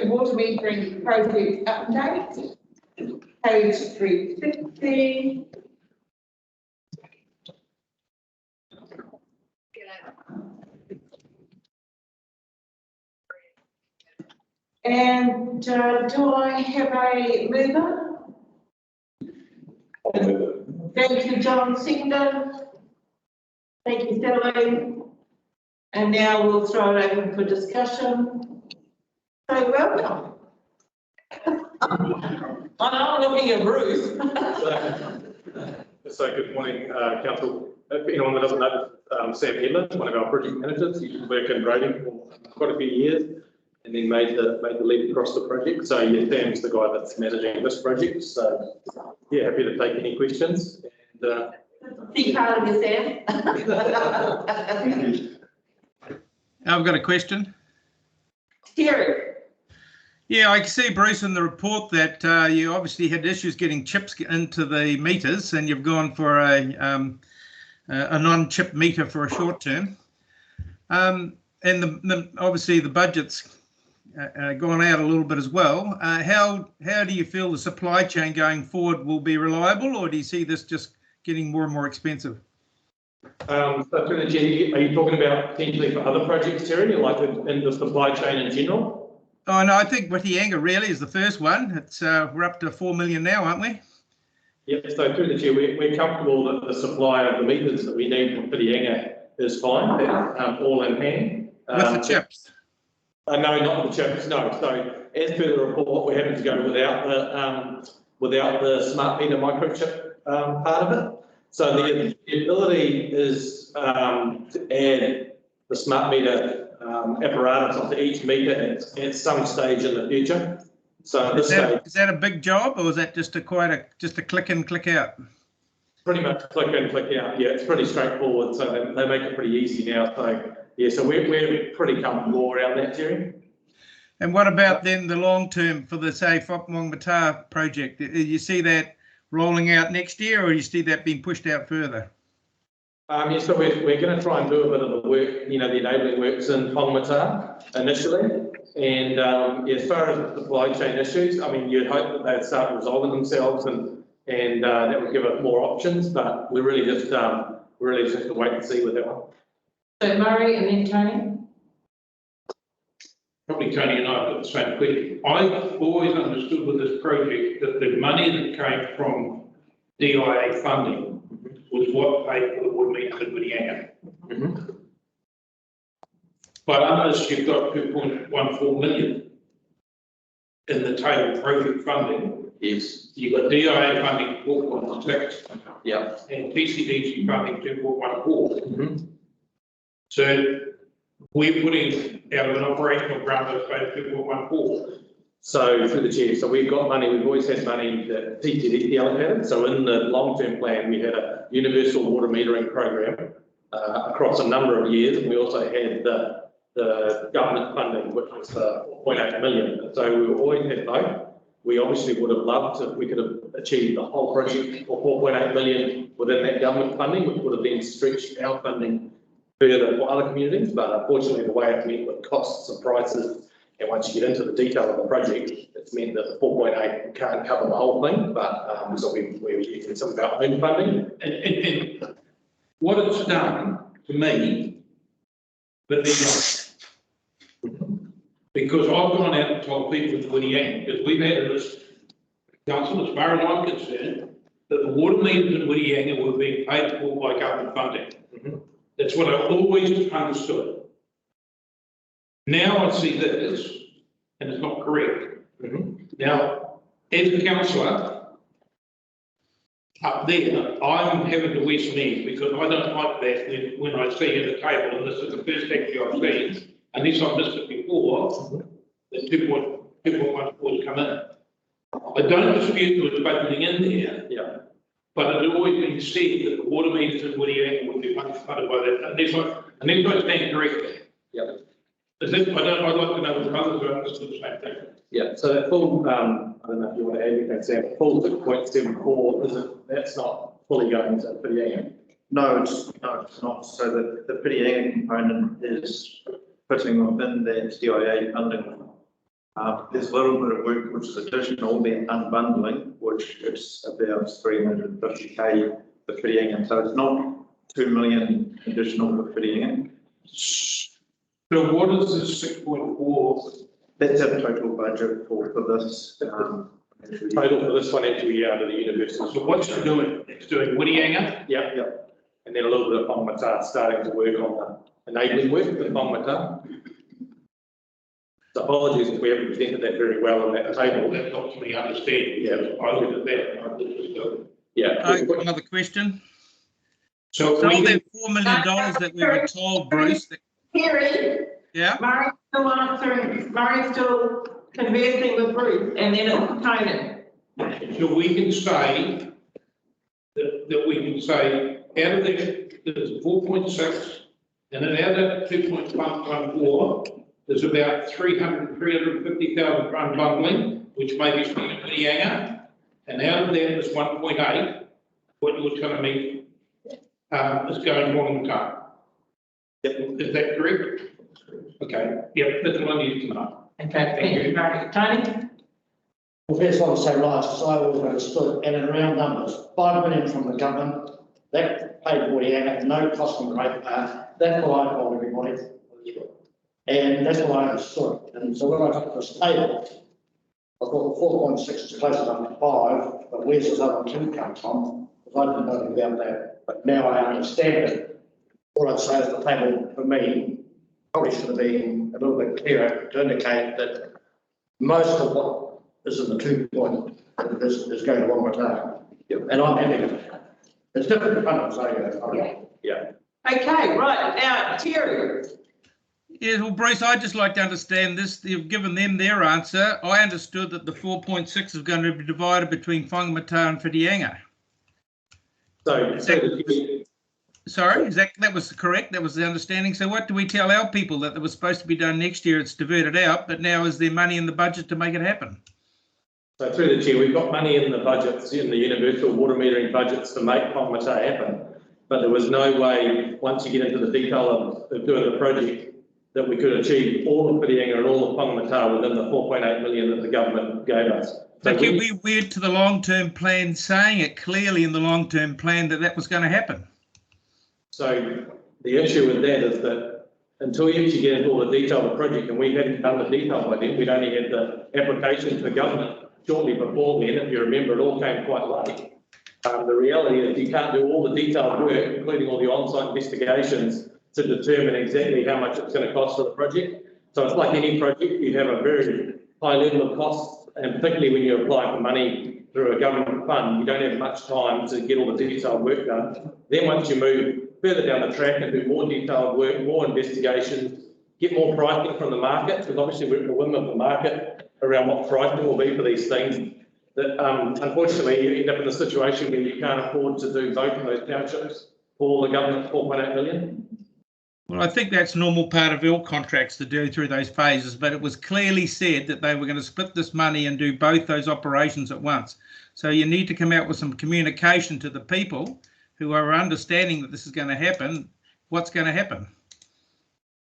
Water metering project update, page 350. And do I have a mover? Thank you, John Singleton. Thank you, Sally. And now we'll throw it open for discussion. So welcome. I'm looking at Ruth. So good morning, Council. If anyone that doesn't know, Sam Headland, one of our project managers, he used to work in grading for quite a few years, and then made the leap across the project. So yeah, Sam's the guy that's managing this project. So yeah, happy to take any questions. And, Big part of you, Sam. I've got a question. Terry. Yeah, I can see, Bruce, in the report that you obviously had issues getting chips into the meters, and you've gone for a non-chip meter for a short term. And obviously the budget's gone out a little bit as well. How do you feel the supply chain going forward will be reliable, or do you see this just getting more and more expensive? so through the chair, are you talking about potentially for other projects, Terry, like in the supply chain in general? Oh no, I think Whitianga really is the first one. It's we're up to 4 million now, aren't we? Yep. So through the chair, we're comfortable that the supply of the meters that we need from Whitianga is fine. That's all in hand. With the chips. No, not the chips. No. So as per the report, we're having to go without the smart meter microchip part of it. So the ability is to add the smart meter apparatus onto each meter at some stage in the future. So at this stage, is that a big job, or is that just a click in, click out? Pretty much click in, click out. Yeah, it's pretty straightforward. So they make it pretty easy now. So yeah, so we're pretty comfortable around that, Jerry. And what about then the long term for the say Waka project? Do you see that rolling out next year, or do you see that being pushed out further? Yeah, so we're going to try and do a bit of the work, the enabling works in Waka initially. And as far as the supply chain issues, I mean, you'd hope that they'd start resolving themselves and that would give us more options. But we're really just to wait and see with that one. So Murray and then Tony. Probably Tony and I have got the same question. I've always understood with this project that the money that came from DIA funding was what paid for the water meters in Whitianga. Mm-hmm. But unless you've got 2.14 million in the table project funding, Yes. you've got DIA funding 4.6, Yeah. and TCDC funding 2.14. Mm-hmm. So we're putting out of an operational grant of 2.14. So through the chair, so we've got money, we've always had money that TTD allocated. So in the long-term plan, we had a universal water metering program across a number of years. And we also had the government funding, which was 4.8 million. So we always had both. We obviously would have loved if we could have achieved the whole project for 4.8 million within that government funding, which would have then stretched our funding further for other communities. But unfortunately, the way it went with costs and prices, and once you get into the detail of the project, it's meant that the 4.8 can't cover the whole thing, but so we're using some of our own funding. And what it's done to me, but they're not. Because I've gone out and told people in Whitianga, because we've had this council, as far as I'm concerned, that the water meters in Whitianga were being paid for by government funding. Mm-hmm. That's what I always understood. Now I see this, and it's not correct. Mm-hmm. Now, as a councillor up there, I'm having to wear some ears because I don't like that when I see at the table, and this is the first actually I've seen, unless I've missed it before, that 2.14 come in. I don't dispute there was budgeting in there, Yeah. but it had always been said that the water meters in Whitianga would be funded by that, unless I stand corrected. Yeah. I'd like to know if others are understood the same thing. Yeah, so that full, I don't know if you want to add anything, Sam, full 6.74, that's not fully going to Whitianga. No, it's not. So the Whitianga component is fitting within that DIA funding There's a little bit of work which is additional, the unbundling, which is about 350k for Whitianga. So it's not 2 million additional for Whitianga. So what is this 6.4? That's our total budget for this. Total for this financial year under the universal. So what's it doing? It's doing Whitianga? Yeah, yeah. And then a little bit of Whangamata starting to work on the enabling work with Whangamata. So apologies if we haven't presented that very well on that table. That helps me understand. Yeah. I looked at that and I thought it was good. Yeah. I've got another question. So So we that $4 million that we were told, Bruce, Terry, yeah, Murray's still answering, Murray's still conversing with Bruce, and then it's Conan. So we can say that we can say out of that, there's 4.6, and then out of that 2.114, there's about 350,000 for unbundling, which may be spent in Whitianga, and out of that there's 1.8, what you're telling me, is going to Whangamata. Is that correct? Okay, yep, that's what I need to know. Okay, thank you, Murray. Tony? Well, first I want to say last, because I always understood, and in round numbers, 5 million from the government, that paid for Whitianga, no cost in Great Park. That's what I told everybody. And that's what I understood. And so when I got this table, I thought 4.6 is close enough to 5, but where's this other 2 come from? Because I didn't know anything about that. But now I understand it. What I'd say is the table for me probably should have been a little bit clearer to indicate that most of what is in the 2 point is going to Whangamata. Yep. And I'm happy with that. It's different in front of us, Yeah. Okay, right, now, Terry. yeah, well, Bruce, I'd just like to understand this. You've given them their answer. I understood that the 4.6 is going to be divided between Whangamata and Whitianga. Sorry, is that was correct? That was the understanding. So what do we tell our people that was supposed to be done next year? It's diverted out, but now is there money in the budget to make it happen? So through the chair, we've got money in the budgets, in the universal water metering budgets to make Whangamata happen. But there was no way, once you get into the detail of doing the project, that we could achieve all of Whitianga and all of Whangamata within the 4.8 million that the government gave us. But you'd be weird to the long-term plan, saying it clearly in the long-term plan that was going to happen. So the issue with that is that until you actually get into all the detail of the project, and we hadn't done the detail by then, we'd only had the application to the government shortly before then. If you remember, it all came quite late. The reality is you can't do all the detailed work, including all the on-site investigations, to determine exactly how much it's going to cost for the project. So it's like any project, you have a very high level of costs, and particularly when you apply for money through a government fund, you don't have much time to get all the detailed work done. Then once you move further down the track and do more detailed work, more investigations, get more pricing from the market, because obviously we're at the whim of the market around what pricing will be for these things, that unfortunately you end up in a situation where you can't afford to do both of those townships for the government 4.8 million. Well, I think that's normal part of all contracts to do through those phases, but it was clearly said that they were going to split this money and do both those operations at once. So you need to come out with some communication to the people who are understanding that this is going to happen, what's going to happen.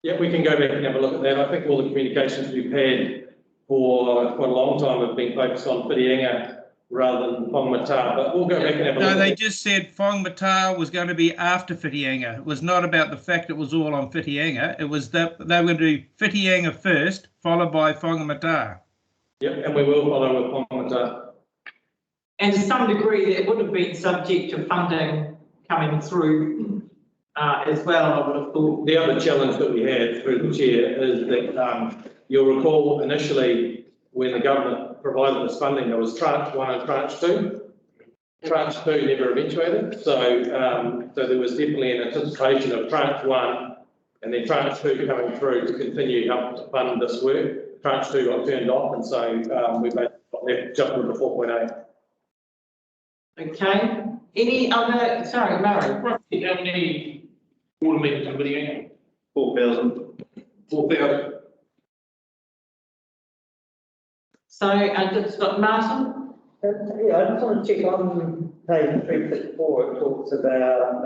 Yeah, we can go back and have a look at that. I think all the communications we've had for quite a long time have been focused on Whitianga rather than Whangamata, but we'll go back and have a look. No, they just said Whangamata was going to be after Whitianga. It was not about the fact it was all on Whitianga. It was that they were going to do Whitianga first, followed by Whangamata. Yep, and we will follow with Whangamata. And to some degree, that would have been subject to funding coming through as well, I would have thought. The other challenge that we had through the chair is that you'll recall initially when the government provided this funding, there was tranche 1 and tranche 2. Tranche 2 never eventuated, so there was definitely an anticipation of tranche 1 and then tranche 2 coming through to continue help to fund this work. Tranche 2 got turned off, and so we basically got left just with the 4.8. Okay. Any other? Sorry, Murray. Roughly how many water meters in Whitianga? 4,000. 4,000. So I just got Martin. Yeah, I just want to check on page 354. It talks about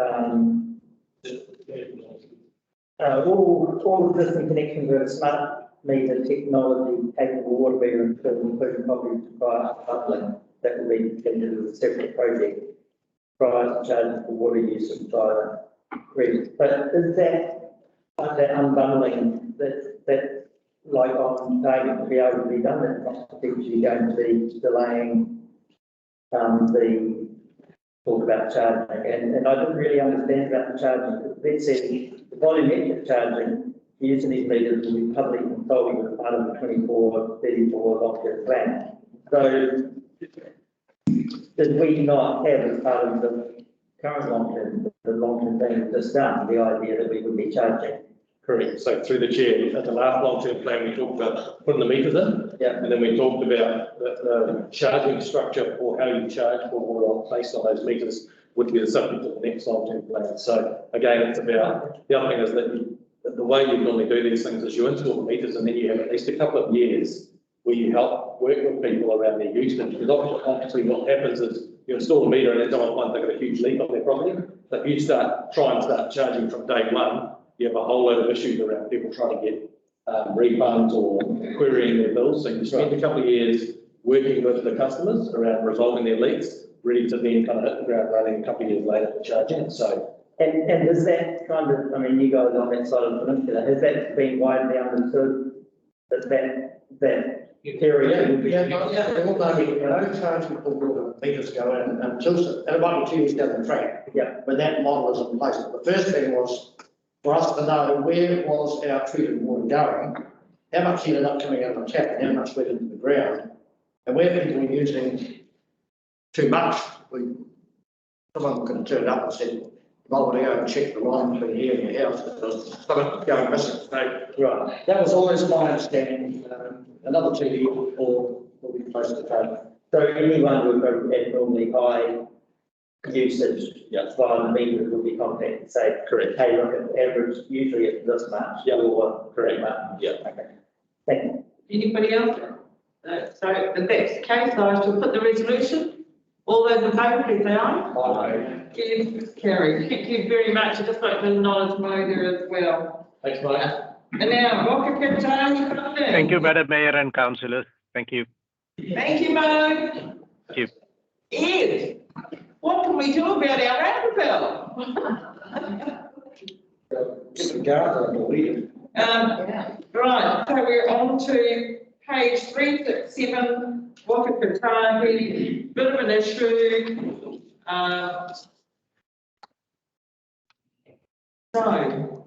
all existing connections are smart meter technology capable water meter and including property prior public, that will be considered as a separate project prior to charging for water use and fire. But is that unbundling that like on target to be able to be done, that's not potentially going to be delaying the talk about charging, and I didn't really understand about the charging. That said, the volumetric charging using these meters will be publicly controlled as part of the 24/34 long-term plan. So, did we not have as part of the current long-term plan just done, the idea that we would be charging? Correct. So through the chair, at the last long-term plan, we talked about putting the meters in. Yeah. And then we talked about the charging structure or how you charge for water based on those meters would be the subject of the next long-term plan. So again, it's about, the other thing is that the way you normally do these things is you install the meters and then you have at least a couple of years where you help work with people around their usage. Because obviously what happens is you install a meter and then someone finds they've got a huge leak on their property. So if you try and start charging from day one, you have a whole load of issues around people trying to get refunds or querying their bills. So you spend a couple of years working with the customers around resolving their leaks, ready to then kind of hit the ground running a couple of years later for charging. So, and does that kind of, I mean, you guys on that side of the peninsula, has that been widely understood that area would be? Yeah, they all know we no charging for water meters go in until, and it might be 2 years down the track. Yeah. When that model is in place. The first thing was for us to know where was our treated water going, how much ended up coming out of the tap and how much went into the ground, and where people were using too much. Someone could have turned up and said, well, I want to go and check the line between here and your house, because something going missing. So, right, that was always my understanding. Another 2 years or will be close to that. So anyone with abnormally high usage, via the meters will be contacted and say, correct. Hey, look, at average, usually it's this much. Yeah. Or correct much. Yeah. Okay. Thank you. Anybody else? No. So if that's the case, I shall put the resolution. All those in favour, please say aye. Aye. Yes, carried. Thank you very much. I'd just like to acknowledge Mo there as well. Thanks, Mike. And now, Waka, Kotahi. Thank you, Madam Mayor and Councillors. Thank you. Thank you, Mo. Thank you. Ed, what can we do about our roundabout? Get the guard on the lead. Right, so we're on to page 367, Waka Kotahi, bit of an issue. So,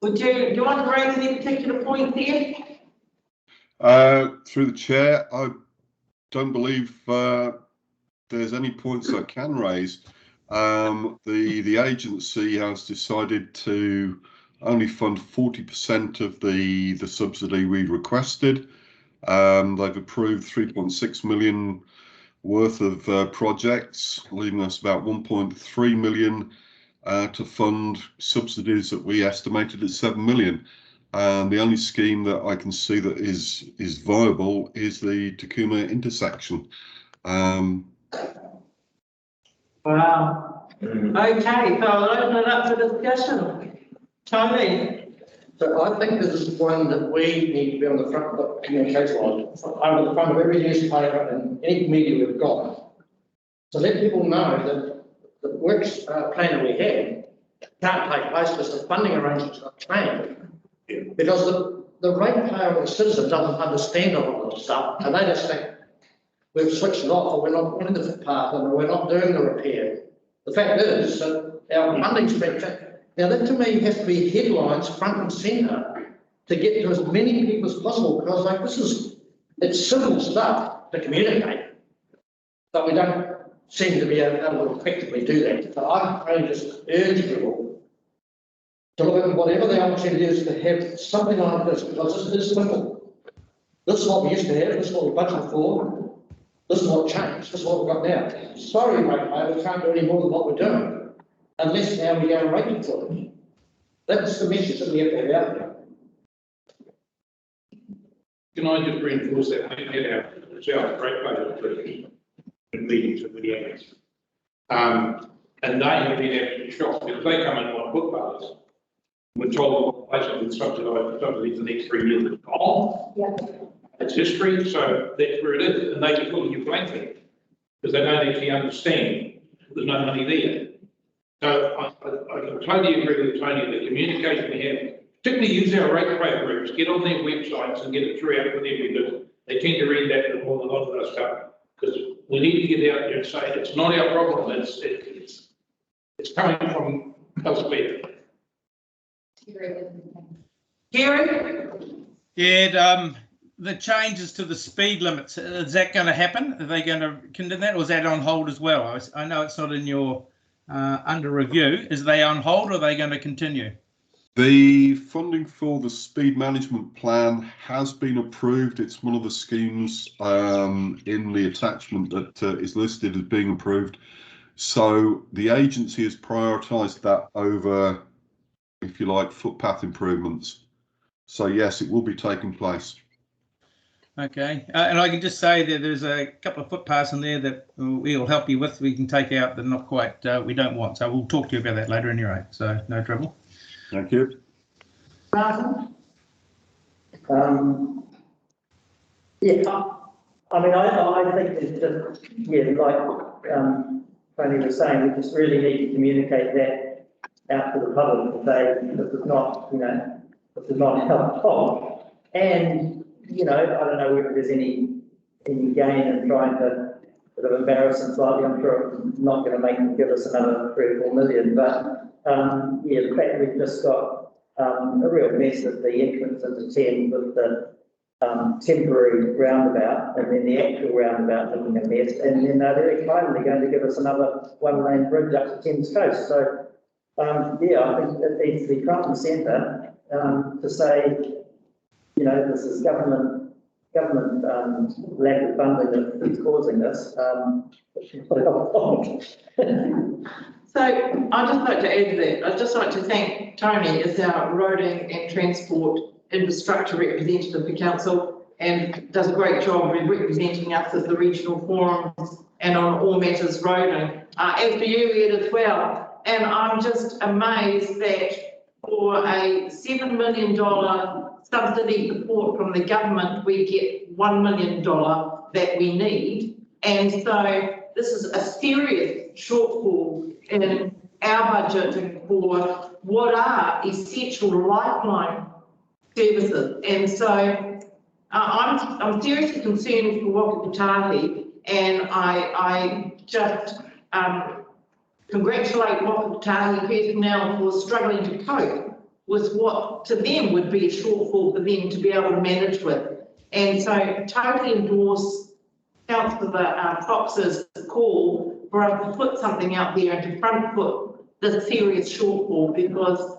do you want to raise any particular point there? Through the chair, I don't believe there's any points I can raise. The agency has decided to only fund 40% of the subsidy we requested. They've approved 3.6 million worth of projects, leaving us about 1.3 million to fund subsidies that we estimated at 7 million. And the only scheme that I can see that is viable is the Takuma intersection. Wow. Okay, so I'll open it up for discussion. Tony? So I think this is one that we need to be on the front of the communication line, over the front of every newspaper and any media we've got. To let people know that the works plan that we have can't take place because the funding arrangements are planned. Yeah. Because the ratepayer or the citizen doesn't understand a lot of the stuff, and they just think we've switched it off, or we're not putting the path, and we're not doing the repair. The fact is that our funding's been fixed. Now that to me has to be headlines front and centre to get to as many people as possible, because like it's simple stuff to communicate, but we don't seem to be able to effectively do that. So I'm trying to just urge people to look at whatever the opportunity is to have something like this, because this is simple. This is what we used to have, this is what we budgeted for, this is what changed, this is what we've got now. Sorry, ratepayer, we can't do any more than what we're doing, unless now we go and rate it for them. That's the message that we have to have out there. Can I just reinforce that? We had our great budget meetings with the analysts. And they have been absolutely shocked because they come in on book bars. We're told basically subsidise the next 3 years. It's gone. Yeah. It's history, so that's where it is, and they just put you blanket, because they don't actually understand there's no money there. So I can totally agree with Tony, the communication we have, particularly use our ratepay groups, get on their websites and get it through out with them, because they tend to read that more than a lot of us stuff. Because we need to get out there and say, it's not our problem, it's coming from elsewhere. Gary? Yeah, the changes to the speed limits, is that going to happen? Are they going to condemn that, or is that on hold as well? I know it's not in your under review. Is they on hold, or are they going to continue? The funding for the speed management plan has been approved. It's one of the schemes in the attachment that is listed as being approved. So the agency has prioritised that over, if you like, footpath improvements. So yes, it will be taking place. Okay, and I can just say that there's a couple of footpaths in there that we'll help you with. We can take out that not quite we don't want. So we'll talk to you about that later anyway. So no trouble. Thank you. Martin? Yeah, I mean, I think it's just, yeah, like Tony was saying, we just really need to communicate that out to the public and say, this is not, this is not helpful. And, I don't know whether there's any gain in trying to sort of embarrass them slightly. I'm sure it's not going to make them give us another 3 or 4 million, but yeah, the fact we've just got a real mess at the entrance into Thames with the temporary roundabout, and then the actual roundabout looking a mess, and then they're very kindly going to give us another 1-lane bridge up to Thames Coast. So yeah, I think it needs to be front and centre to say, this is government lack of funding that's causing this. So I'd just like to add to that, I'd just like to thank Tony as our roading and transport infrastructure representative for council, and does a great job in representing us at the regional forums and on all matters roading, as do you, Ed, as well. And I'm just amazed that for a $7 million subsidy support from the government, we get $1 million that we need. And so this is a serious shortfall in our budget for what are essential lifeline services. And so I'm seriously concerned for Waka, Kotahi, and I just congratulate Waka, Kotahi personnel for struggling to cope with what to them would be a shortfall for them to be able to manage with. And so totally endorse Councillor Fox's call for us to put something out there and to front foot the serious shortfall, because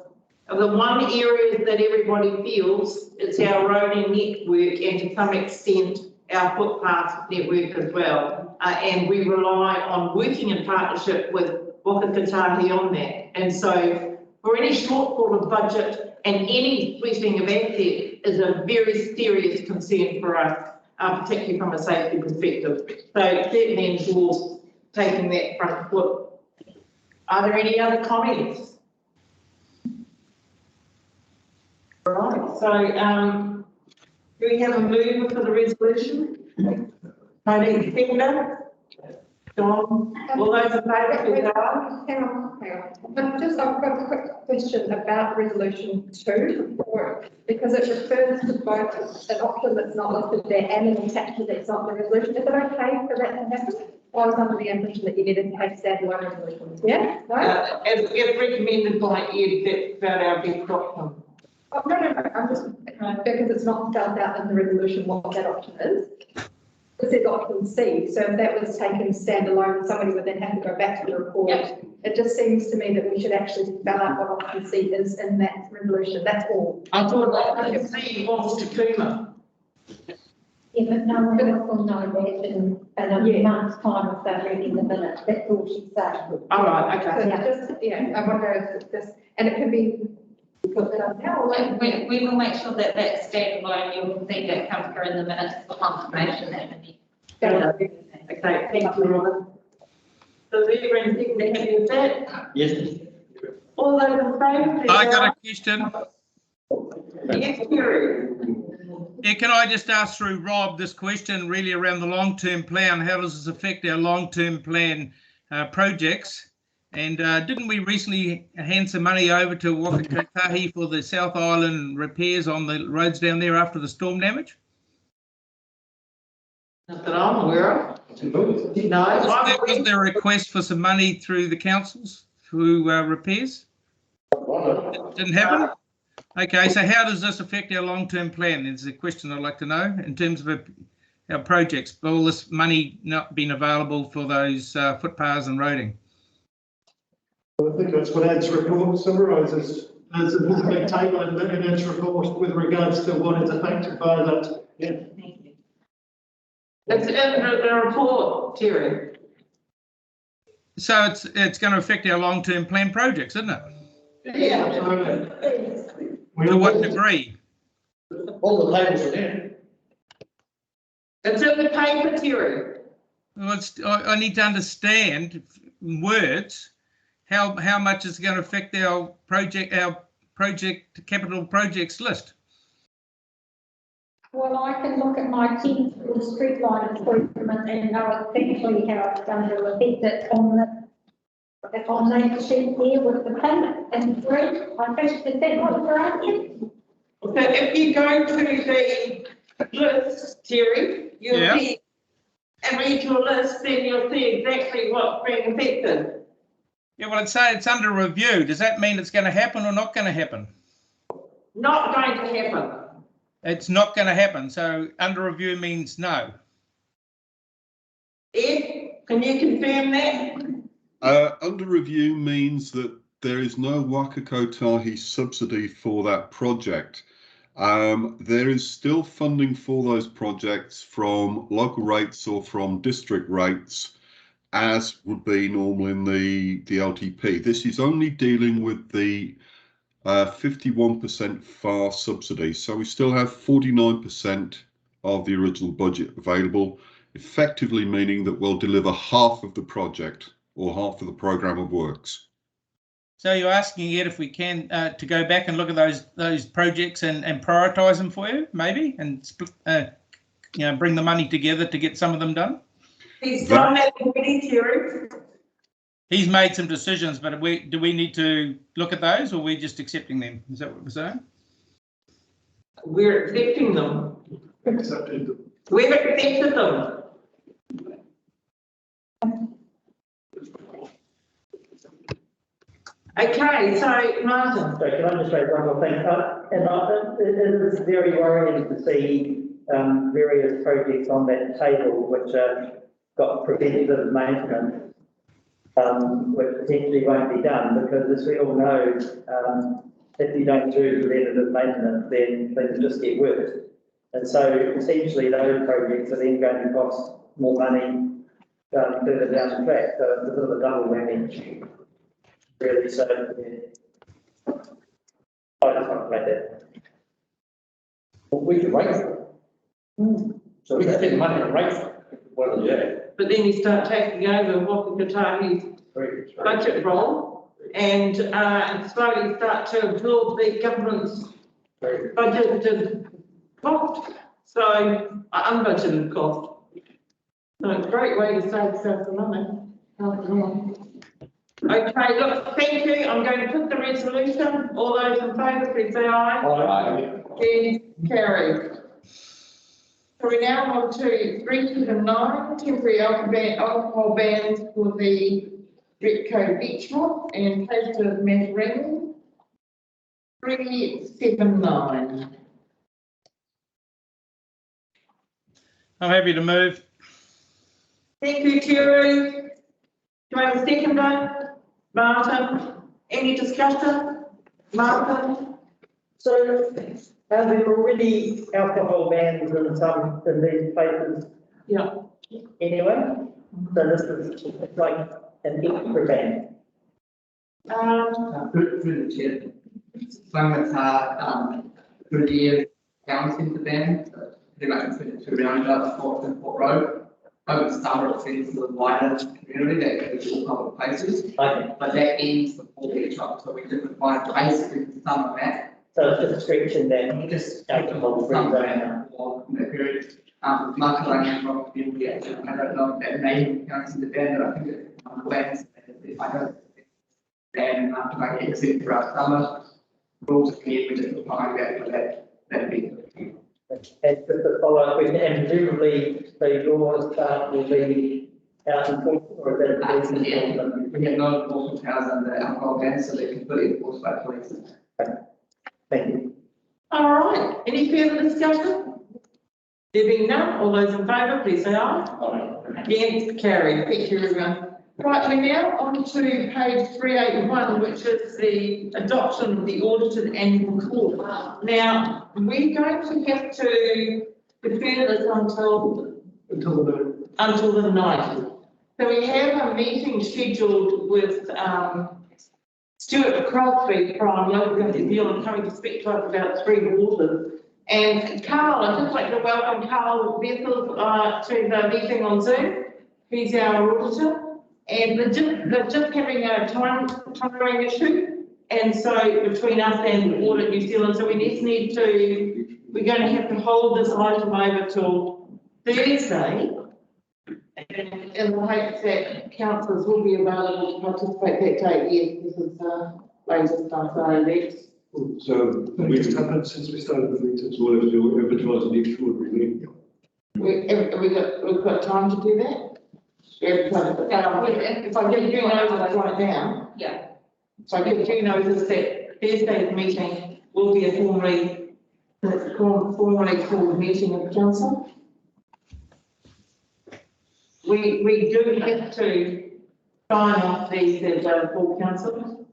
of the one area that everybody feels it's our roading network, and to some extent our footpath network as well. And we rely on working in partnership with Waka, Kotahi on that. And so for any shortfall of budget and any sweeping of asset is a very serious concern for us, particularly from a safety perspective. So certainly endorse taking that front foot. Are there any other comments? Right, so do we have a mover for the resolution? Tony, seconder? John, all those in favour, please aye. Hang on. I've got a quick question about resolution 2, because it refers to both an option that's not listed there and an attachment that's not the resolution. Is it okay for that to happen? Or is under the impression that you needed to have standalone resolutions? Yeah? No? As recommended by Ed, that's about our best option. Oh, no, I'm just, because it's not spelled out in the resolution what that option is. It says option C, so if that was taken standalone, somebody would then have to go back to the report. Yep. It just seems to me that we should actually spell out what option C is in that resolution, that's all. I thought option C was Takuma. Yeah, but no one else will know that in a month's time if they're reading the minutes, that's all she's saying. All right, okay. So just, I wonder if this, and it could be, we will make sure that that's standalone, you'll see that come through in the minutes for confirmation that we Okay, thank you, Robin. So is everyone happy with that? Yes. All those in favour, please. I got a question. Yes, Terry. Yeah, can I just ask through Rob this question really around the long-term plan? How does this affect our long-term plan projects? And didn't we recently hand some money over to Waka Kotahi for the South Island repairs on the roads down there after the storm damage? Not that I'm aware of. No, Was there a request for some money through the councils through repairs? Didn't happen? Okay, so how does this affect our long-term plan? Is a question I'd like to know in terms of our projects. Will this money not been available for those footpaths and roading? I think that's what Ed's report summarises. There's a big table in Ed's report with regards to what is affected by that. Yeah. it's in the report, Terry. So it's going to affect our long-term plan projects, isn't it? Yeah. To what degree? All the tables are there. It's in the paper, Terry. Well, I need to understand in words how much it's going to affect our project capital projects list. Well, I can look at my team for the street line improvement and know exactly how it's going to affect it on the sheet here with the payment and three. I think is that what you're asking? So if you go to the list, Terry, you'll see and read your list, then you'll see exactly what's being affected. Yeah, well, it's under review. Does that mean it's going to happen or not going to happen? Not going to happen. It's not going to happen. So under review means no. Ed, can you confirm that? Under review means that there is no Waka Kotahi subsidy for that project. There is still funding for those projects from local rates or from district rates, as would be normal in the LTP. This is only dealing with the 51% FAR subsidy. So we still have 49% of the original budget available, effectively meaning that we'll deliver half of the project or half of the programme of works. So you're asking Ed if we can to go back and look at those projects and prioritise them for you, maybe, and split, bring the money together to get some of them done. He's done that already, Terry. He's made some decisions, but do we need to look at those, or are we just accepting them? Is that what we're saying? We're accepting them. Accepted them. We've accepted them. Okay, so Martin. So can I just say one more thing? It is very worrying to see various projects on that table which got preventative maintenance, which potentially won't be done, because as we all know, if you don't do preventative maintenance, then things just get worse. And so essentially those projects are then going to cost more money further down the track. So it's a bit of a double whammy. Really, so yeah. I just want to make that. Well, we can raise it. So we can spend money to raise it. Well, yeah. But then you start taking over Waka Kotahi's budget role and slowly start to absorb the government's budgeted cost. So unbudgeted cost. So it's a great way to save yourself the money. Okay, look, thank you. I'm going to put the resolution. All those in favour, please say aye. Aye. Then carried. So we now on to 379, temporary alcohol bans for the Repco Beach Hop and Taste of Matarangi. 379. I'm happy to move. Thank you, Terry. Do I have a seconder? Martin, any discussion? Martin? So, are there already alcohol bans in these places? Yeah. Anyway, so this is it's like an extra ban. Through the chair, some of our good year counting the ban, pretty much to around about Port Road. Over the summer, it seems a wider community that goes to all public places. Okay. But that ends the 4 beach hop, so we didn't find basically the summer that. So it's just stretching that. We just Out the whole free some zone. plan for that period. Matarangi property, I don't know if that name counts in the band, but I think it's on the plans. If I don't. And Matarangi except for our summer. Rules of we just apply that for that big. And just a follow-up question, and presumably, so your staff will be out in full, or is that a business? We have no enforcement powers under alcohol ban, so they can fully enforced by police. Thank you. All right, any further discussion? There being none, all those in favour, please say aye. Against, carried. Thank you, everyone. Right, we're now on to page 381, which is the adoption of the audited annual report. Now, we're going to have to defer this until the 9th. So we have a meeting scheduled with Stuart Crosby from Local Government New Zealand coming to speak to us about Three Waters. And Carl, I'd just like to welcome Carl Bethel to the meeting on Zoom. He's our auditor. And they're just having a timing issue. And so between us and Audit New Zealand, so we need to, we're going to have to hold this item over till Thursday. And in the hope that councillors will be available to participate that day. Yes, this is latest stuff, Lex. So we've happened since we started the meetings, we'll have to advertise the extraordinary meeting. We've got time to do that? If I give you notice right now. Yeah. So I give you notice that Thursday's meeting will be a formally called meeting of council. We do have to sign off these as a full council.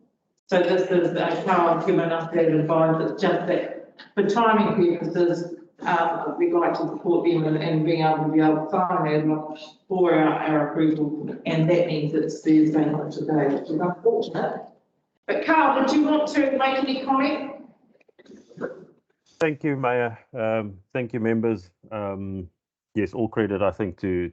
So this is Carl given us that advice. It's just that for timing purposes, we'd like to support them and being able to sign that for our approval. And that means it's Thursday, not today, which is unfortunate. But Carl, did you want to make any comment? Thank you, Mayor. Thank you, members. Yes, all credit, I think, to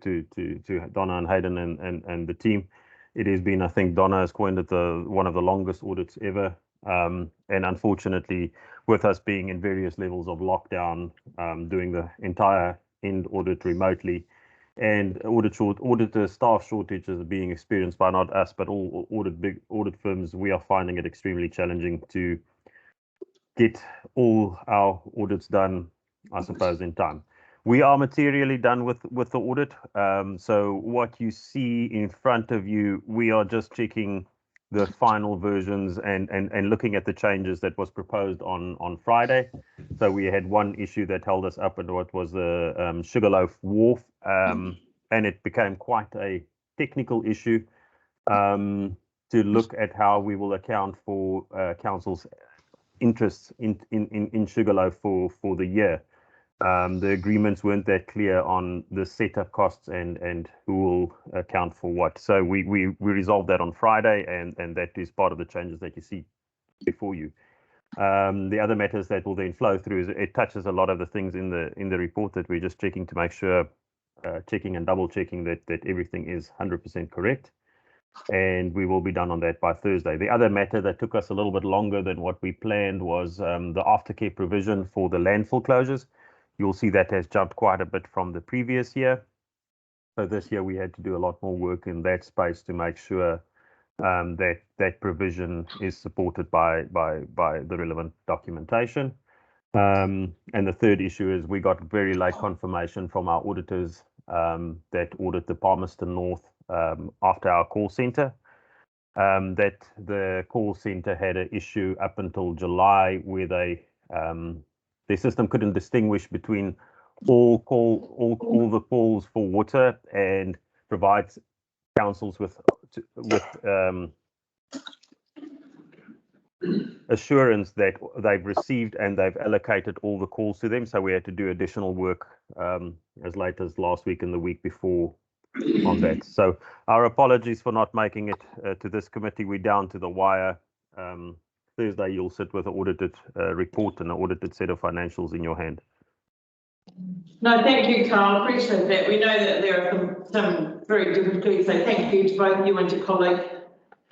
Donna and Hayden and the team. It has been, I think, Donna has coined it one of the longest audits ever. And unfortunately, with us being in various levels of lockdown, doing the entire end audit remotely, and auditor staff shortages are being experienced by not us, but all big audit firms, we are finding it extremely challenging to get all our audits done, I suppose, in time. We are materially done with the audit. So what you see in front of you, we are just checking the final versions and looking at the changes that was proposed on Friday. So we had one issue that held us up, and what was the Sugarloaf Wharf, and it became quite a technical issue to look at how we will account for council's interests in Sugarloaf for the year. The agreements weren't that clear on the setup costs and who will account for what. So we resolved that on Friday, and that is part of the changes that you see before you. The other matters that will then flow through is it touches a lot of the things in the report that we're just checking to make sure, checking and double checking that everything is 100% correct. And we will be done on that by Thursday. The other matter that took us a little bit longer than what we planned was the aftercare provision for the landfill closures. You'll see that has jumped quite a bit from the previous year. So this year we had to do a lot more work in that space to make sure that provision is supported by the relevant documentation. And the third issue is we got very late confirmation from our auditors that audit the Palmerston North after our call centre, that the call centre had an issue up until July where the system couldn't distinguish between all the calls for water and provides councils with assurance that they've received and they've allocated all the calls to them. So we had to do additional work as late as last week and the week before on that. So our apologies for not making it to this committee. We're down to the wire. Thursday, you'll sit with an audited report and an audited set of financials in your hand. No, thank you, Carl. Appreciate that. We know that there are some very difficulties, so thank you to both you and to colleague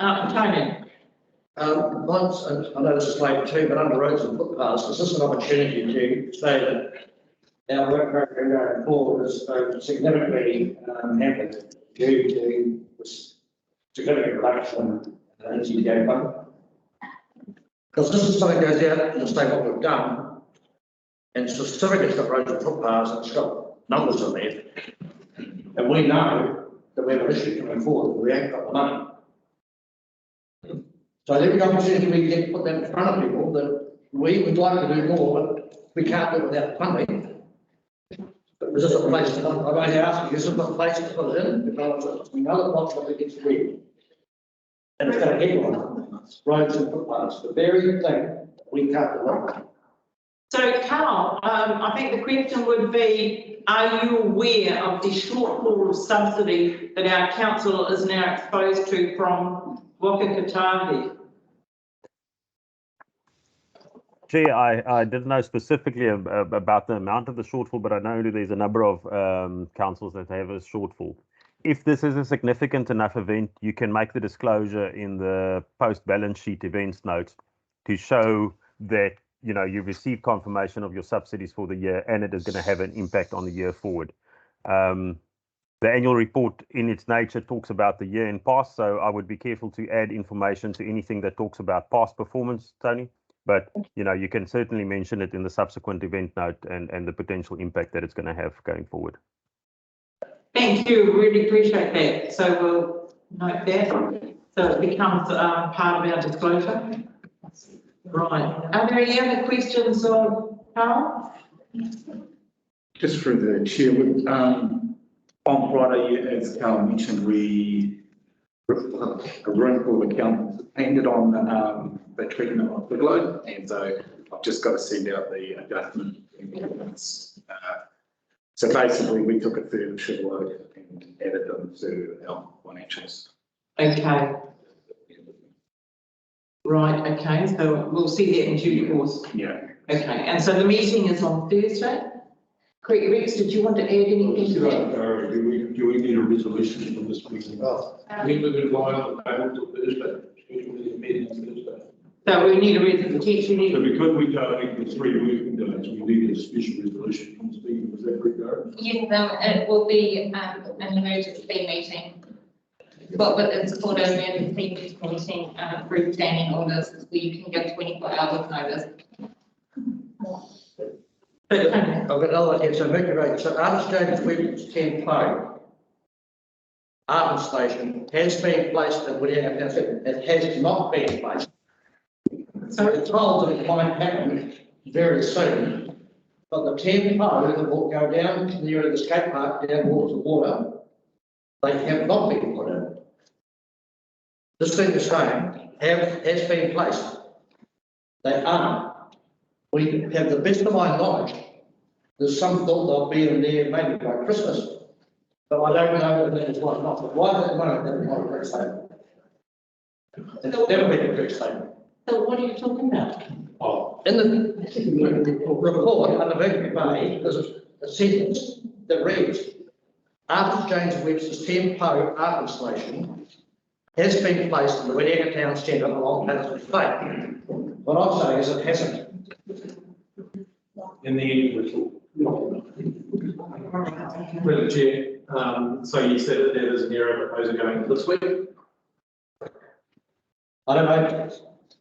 Tony. Once, and I know this is late too, but under roads and footpaths, this is an opportunity to say that our work program going forward is significantly hampered due to this significant reduction in NCDA fund. Because this is something that goes out and say what we've done, and specifically it's got roads and footpaths, and it's got numbers in there. And we know that we have an issue coming forward, we ain't got the money. So every opportunity we get to put that in front of people, that we would like to do more, but we can't do it without funding. But is this a place, I'm only asking, is this a place to put it in? Because we know the box that it gets read. And it's got a headline on it, roads and footpaths, the very thing that we can't do. So Carl, I think the question would be, are you aware of the shortfall of subsidy that our council is now exposed to from Waka Kotahi? Chair, I didn't know specifically about the amount of the shortfall, but I know there's a number of councils that have a shortfall. If this is a significant enough event, you can make the disclosure in the post-balance sheet events note to show that you've received confirmation of your subsidies for the year and it is going to have an impact on the year forward. The annual report in its nature talks about the year in past, so I would be careful to add information to anything that talks about past performance, Tony. But you can certainly mention it in the subsequent event note and the potential impact that it's going to have going forward. Thank you, really appreciate that. So we'll note that, so it becomes part of our disclosure. Right, are there any other questions of Carl? Just for the chair, on Friday, as Carl mentioned, a room full of accountants ended on the treatment of the load, and so I've just got to send out the adjustment. So basically, we took a third of sugar load and added them to our financials. Okay. Right, okay, so we'll see that in due course. Yeah. Okay, and so the meeting is on Thursday? Correct, Rex, did you want to add anything to that? Do we need a resolution from this meeting? We move it live on the table till Thursday, schedule the meeting on Thursday. So we need a resolution. So because we go into 3 working days, we need a special resolution from this meeting. Was that correct, Darren? Yes, it will be an emergency meeting. But in support of emergency meeting, through standing orders, so you can give 24 hours notice. I've got another one here, so Mercury Road, so Artist James Webb's 10 Plough Art Station has been placed in Wharever Town Centre. It has not been placed. So it's told that it might happen very soon, but the 10 Plough that will go down near the skate park, down towards the water, they have not been put in. This thing is saying has been placed. They aren't. We have, the best of my knowledge, there's some thought they'll be in there maybe by Christmas, but I don't know that that is what not. But why at the moment that's not a correct statement? It's never been a correct statement. So what are you talking about? Oh, in the report under Mercury Bay, there's a sentence that reads, Artist James Webster's 10 Plough art installation has been placed in the Wharever Town Centre along Patterson Bay. What I'm saying is it hasn't. In the report. Madam Chair, so you said that there is an area proposal going this week? I don't know.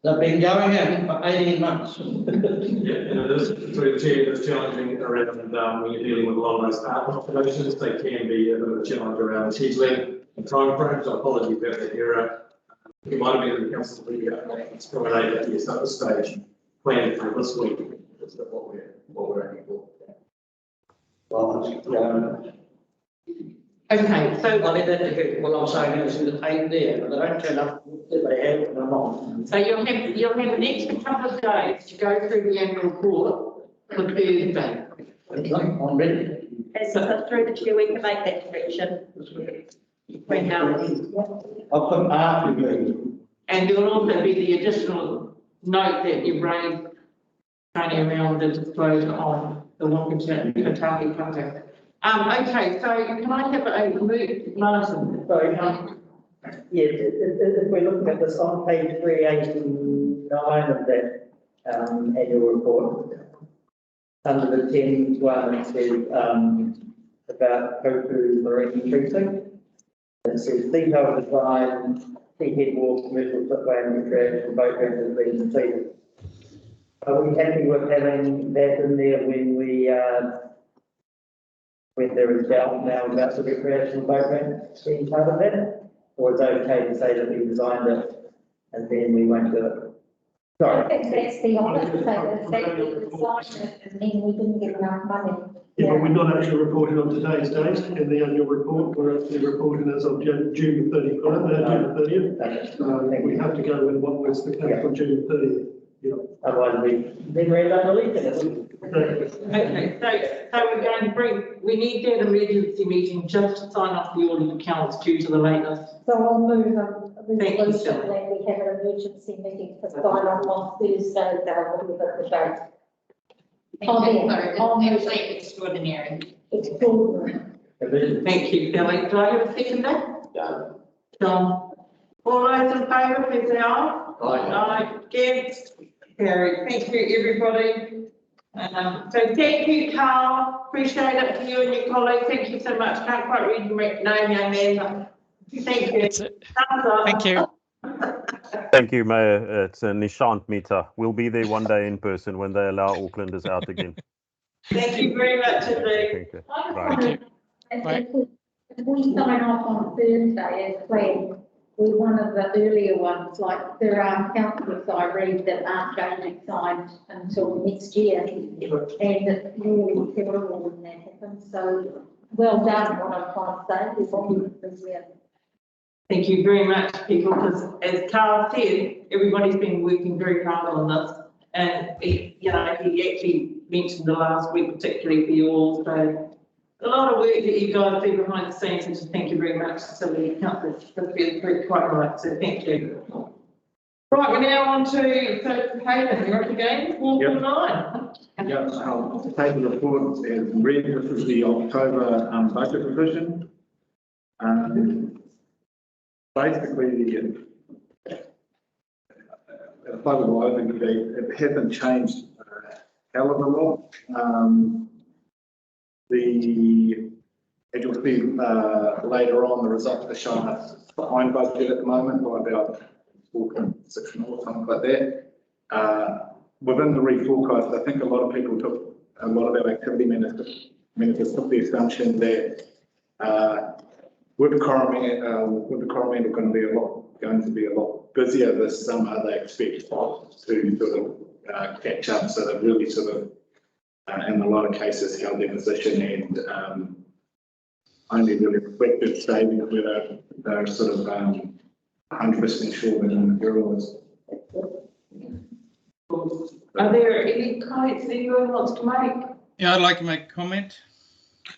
They've been going in for 18 months. Yeah, and it is, through the chair, it's challenging around when you're dealing with a lot of those art installations, they can be a bit of a challenge around scheduling and time frames. So apologies about that error. It might have been the council it's Friday, but yes, at this stage, planned for this week is what we're aiming for. Well, Okay, so I need that to get, what I'm saying is in the 8 there, but they don't turn up if they have, and they're not. So you'll have an extra couple of days to go through the annual report for Thursday. I'm ready. As through the chair, we can make that correction. Right now. I'll put art in. And there will also be the additional note that you raised, Tony, around the disclosure on the Waka Kotahi project. Okay, so can I have a move, Martin? Sorry, Yeah, if we're looking at this on page 389 of that annual report, under the 10.1, it says about Kotahi Marine Precinct. It says detailed design, sea head wall, commercial footway and recreational boat ramp has been completed. Are we happy with having that in there when there is doubt now about the recreational boat ramp being part of that? Or is it okay to say that we designed it and then we won't do it? I Sorry. think that's the honest thing, is that we designed it and then we didn't get enough money. Yeah, but we're not actually reporting on today's date in the annual report. We're actually reporting as of June the 30th. We have to go with what was the case on June the 30th. Yeah. Otherwise we then we're not releasing it. Okay, so we're going to we need that emergency meeting just to sign off the audit accounts due to the lateness. So I'll move a Thank you, resolution Sally. that we have an emergency meeting to sign off on Thursday, that I will give it the date. It's actually extraordinary. Extraordinary. Thank you, Kelly. Do I have a second there? Done. John. All those in favour, please say aye. Aye. Against? Carried. Thank you, everybody. So thank you, Carl. Appreciate it for you and your colleagues. Thank you so much. Can't quite read your name, young man. Thank you. Thank you. Thank you, Mayor. It's a Nishant Mita. We'll be there one day in person when they allow Aucklanders out again. Thank you very much indeed. Thank you. Right. Right. If we sign off on Thursday as planned, we're one of the earlier ones, like there are councillors I read that aren't going to sign until next year. And it's really terrible when that happens. So well done, what I'm trying to say is obviously Thank you very much, people, because as Carl said, everybody's been working very hard on this. And he actually mentioned the last week, particularly for you all. So a lot of work that you guys do behind the scenes, and just thank you very much to the councillors. That's been quite right, so thank you. Right, we're now on to Hayden, you're up again, 449. Yeah, I'll take the report as read. This is the October budget revision. Basically, at a high level overview, it hasn't changed a hell of a lot. As you'll see later on, the results are showing us behind budget at the moment by about 4.6 million, something like that. Within the reforecast, I think a lot of people took, a lot of our activity managers took the assumption that with Coromandel going to be a lot busier this summer, they expect to sort of catch up. So they've really sort of, in a lot of cases, held their position and only really reflected savings where they're sort of 100% sure that the material is. Are there any comments that anyone wants to make? Yeah, I'd like to make a comment.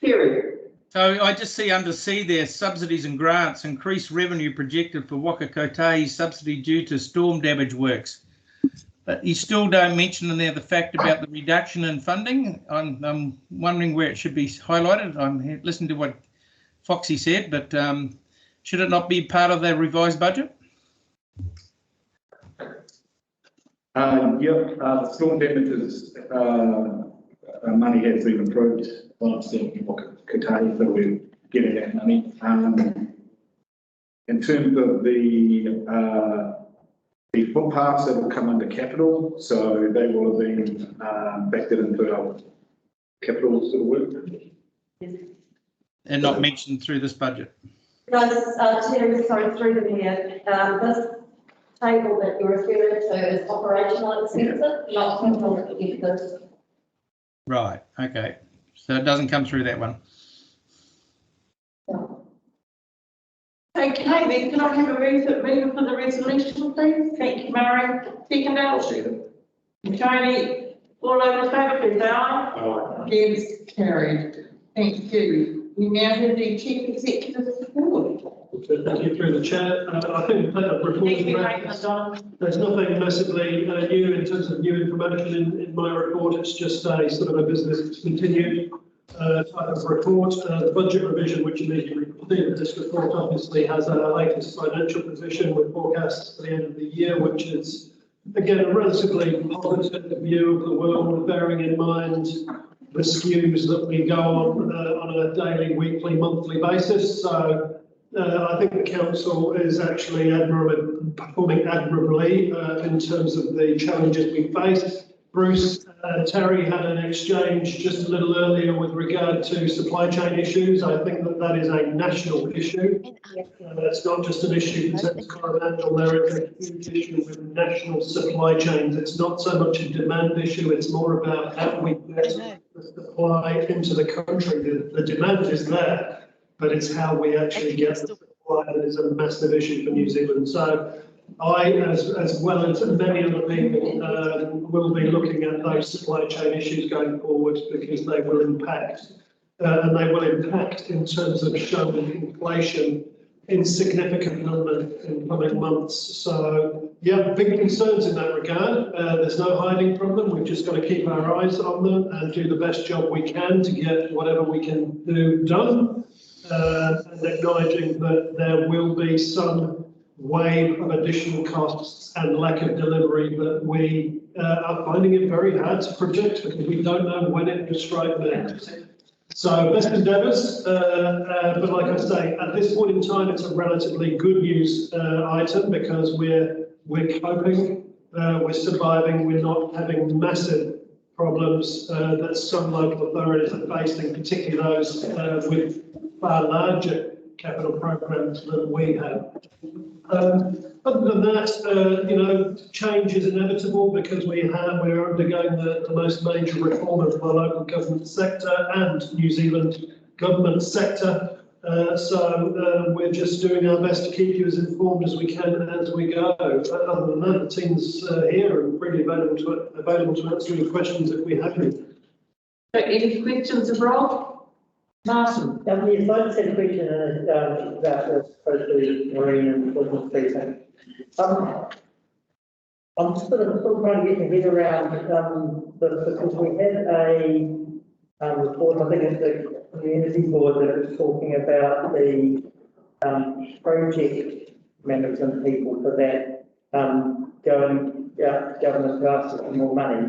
Period. So I just see under C there, subsidies and grants, increased revenue projected for Waka Kotahi subsidy due to storm damage works. But you still don't mention in there the fact about the reduction in funding. I'm wondering where it should be highlighted. I'm listening to what Foxy said, but should it not be part of the revised budget? The storm damages money has been approved. Obviously, Kotahi, so we're getting that money. In terms of the footpaths that will come under capital, so they will have been factored into our capital sort of work. And not mentioned through this budget. Terry, sorry, through the mayor, this table that you're referring to is operational expenses, not capital expenses. Right, okay. So it doesn't come through that one. Okay, then can I have a move for the resolution, please? Thank you, Murray. Second out. Tony, all over in favour, please say aye. Against, carried. Thank you. We now have the Chief Executive report. Thank you through the chair. I think that report, there's nothing massively new in terms of new information in my report. It's just a sort of a business continued type of report. The budget revision, which immediately preceded this report, obviously has our latest financial position with forecasts for the end of the year, which is, again, a relatively positive view of the world, bearing in mind the skews that we go on a daily, weekly, monthly basis. So I think the council is actually performing admirably in terms of the challenges we face. Bruce, Terry had an exchange just a little earlier with regard to supply chain issues. I think that is a national issue. It's not just an issue for Thames-Coromandel. There is a huge issue with national supply chains. It's not so much a demand issue. It's more about how we get the supply into the country. The demand is there, but it's how we actually get the supply that is a massive issue for New Zealand. So I, as well as many other people, will be looking at those supply chain issues going forward, because they will impact, and they will impact in terms of showing inflation in significant numbers in coming months. So, yeah, big concerns in that regard. There's no hiding from them. We've just got to keep our eyes on them and do the best job we can to get whatever we can do done, and acknowledging that there will be some wave of additional costs and lack of delivery that we are finding it very hard to predict, because we don't know when it will strike next. So best endeavours, but like I say, at this point in time, it's a relatively good news item, because we're coping, we're surviving, we're not having massive problems that some local authorities are facing, particularly those with far larger capital programs than we have. Other than that, you know, change is inevitable, because we're undergoing the most major reform of the local government sector and New Zealand government sector. So we're just doing our best to keep you as informed as we can as we go. Other than that, the team's here and really available to answer any questions if we have any. Any questions of Rob? Martin. Yes, I just had a question about the marine and business precinct. I'm sort of still trying to get my head around because we had a report, I think it's the community board, that was talking about the project management people for that going government to ask for more money.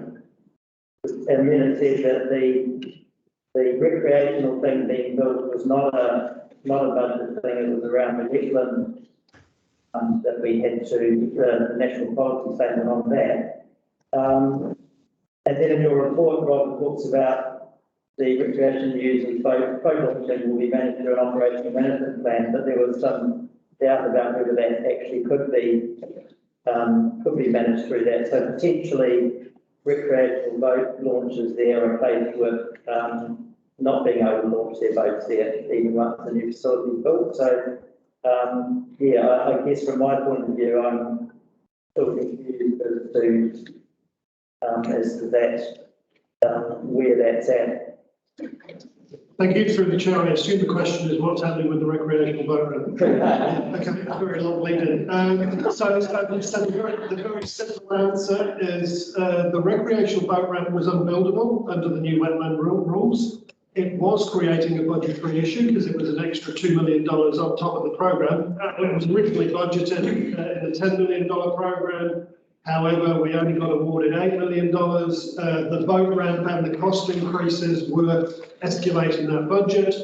And then it said that the recreational thing being built was not a budget thing, it was around the wetland that we had to, the national policy statement on that. And then in your report, Rob, talks about the recreation users, both options will be managed through an operational management plan, but there was some doubt about whether that actually could be managed through that. So potentially recreational boat launches there are faced with not being able to launch their boats there, even once the new facility is built. So, yeah, I guess from my point of view, I'm still confused as to that, where that's at. Thank you. Through the chair, I assume the question is what's happening with the recreational boat ramp. Okay, very long lead-in. So the very simple answer is the recreational boat ramp was unbuildable under the new wetland rules. It was creating a budgetary issue because it was an extra $2 million on top of the programme. It was originally budgeted in a $10 million programme. However, we only got awarded $8 million. The boat ramp and the cost increases were escalating that budget.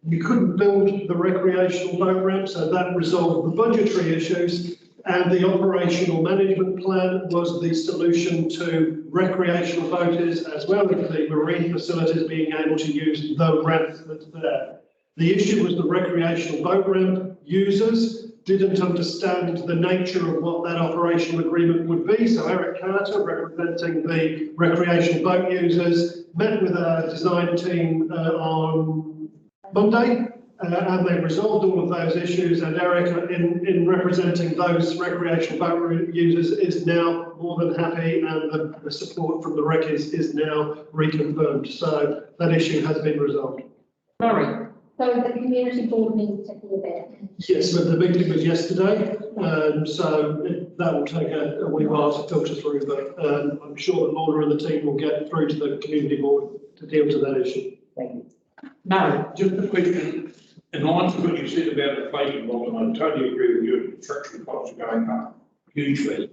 We couldn't build the recreational boat ramp, so that resolved the budgetary issues. And the operational management plan was the solution to recreational boaters as well as the marine facilities being able to use the ramp that's there. The issue was the recreational boat ramp users didn't understand the nature of what that operational agreement would be. So Eric Carter, representing the recreational boat users, met with our design team on Monday. And they resolved all of those issues, and Eric, in representing those recreational boat users, is now more than happy, and the support from the rec is now reconfirmed. So that issue has been resolved. Sorry. So the community board needs to hear that. Yes, but the meeting was yesterday, so that will take a wee while to filter through, but I'm sure that Lorna and the team will get through to the community board to deal to that issue. Thank you. No. Just a question, in line with what you said about inflation, Bob, and I totally agree with you, construction costs are going up hugely.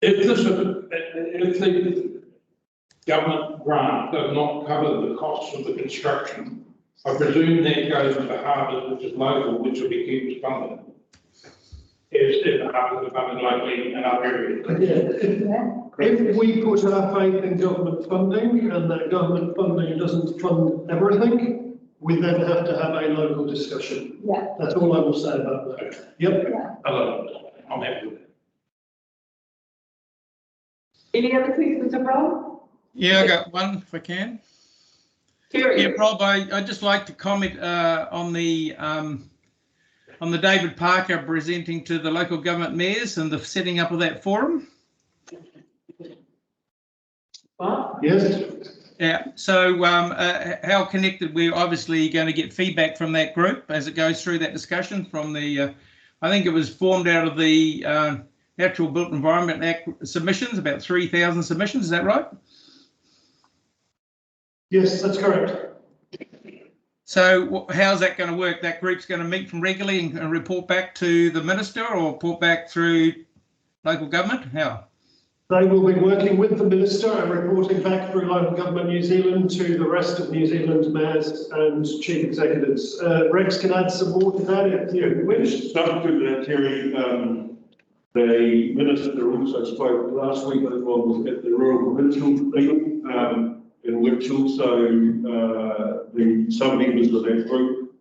If the government grant does not cover the costs of the construction, I presume that goes to the harbours, which is local, which will be kept funded. If the harbours are funded locally in other areas. If we put our faith in government funding and that government funding doesn't fund everything, we then have to have a local discussion. Yeah. That's all I will say about that. Yep. Hello, I'm happy with it. Any other questions of Rob? Yeah, I got one if I can. Terry. Yeah, Rob, I'd just like to comment on the David Parker presenting to the local government mayors and the setting up of that forum. What? Yes. Yeah, so how connected, we're obviously going to get feedback from that group as it goes through that discussion from the, I think it was formed out of the Natural Built Environment Act submissions, about 3,000 submissions, is that right? Yes, that's correct. So how's that going to work? That group's going to meet from regularly and report back to the minister or report back through local government? How? They will be working with the minister and reporting back through local government New Zealand to the rest of New Zealand mayors and chief executives. Rex can add some more to that if you wish. Subject to that, Terry, the minister also spoke last week as well at the rural provincial meeting in which also some members of that group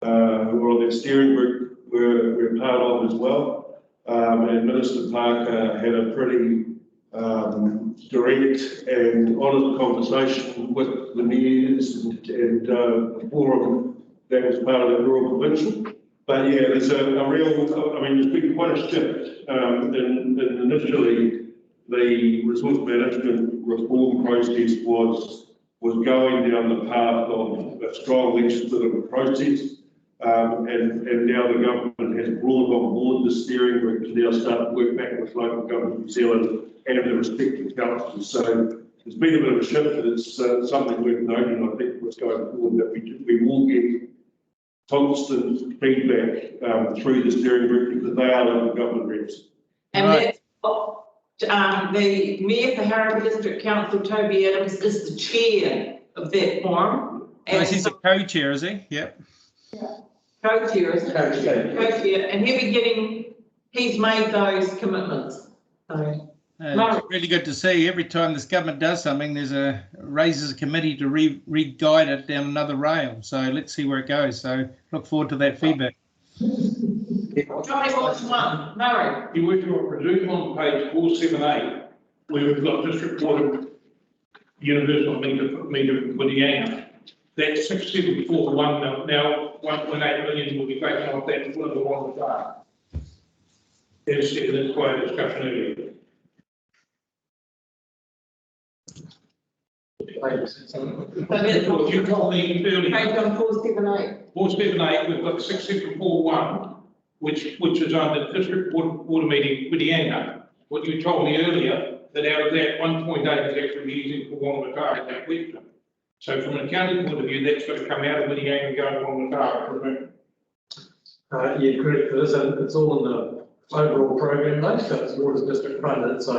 who are on that steering group were part of as well. And Minister Parker had a pretty direct and honest conversation with the mayors and the forum that was part of the rural provincial. But yeah, there's a real, I mean, there's been quite a shift. And initially, the resource management reform process was going down the path of a strong legislative process. And now the government has brought on board the steering group to now start to work back with local government New Zealand and the respective councils. So there's been a bit of a shift, and it's something worth noting, I think, what's going forward, that we will get constant feedback through the steering group because they are local government reps. And that's what the Mayor for Harbour District Council, Toby Adams, is the chair of that forum. And he's a co-chair, is he? Yep. Co-chair, isn't it? Co-chair, and he's made those commitments. So. It's really good to see. Every time this government does something, raises a committee to re-guide it down another rail. So let's see where it goes. So look forward to that feedback. Johnny, what's one? Murray. You wish to presume on page 478, where we've got district water universal meter for the Yang. That's 6741 now 1.8 million will be taken off that for the one time. That's quite a discussion earlier. What you told me earlier. Page on 478. 478, we've got 6741, which is under district water meeting with the Yang. What you told me earlier, that out of that 1.8 is actually using for Waka that week. So from an accounting point of view, that's got to come out of the Yang and go to Waka. Yeah, correct. It's all in the overall program though, so it's water district funded, so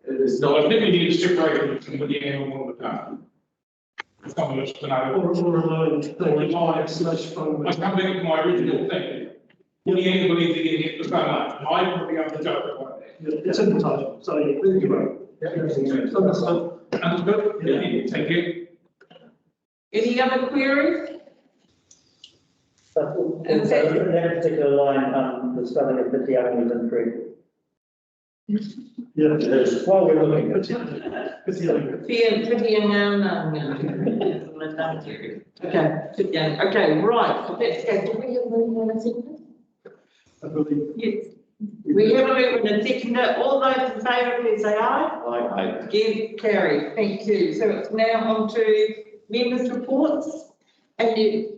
it is not. I think we need to separate from the Yang and Waka. Some of us to know. Or /fund. I come back to my original thing. The Yang believes he gets so much, and I probably have to justify that. It's in the title, so yeah, you're right. Understood? Yeah. Thank you. Any other queries? That particular line, the spelling of Matarangi was incorrect. Yeah. While we're looking at Okay, right. So let's go. Do we have a move in a second? I believe. Yes. We have a move in a second. All those in favour, please say aye. Aye. Again, carried. Thank you. So it's now on to members' reports. And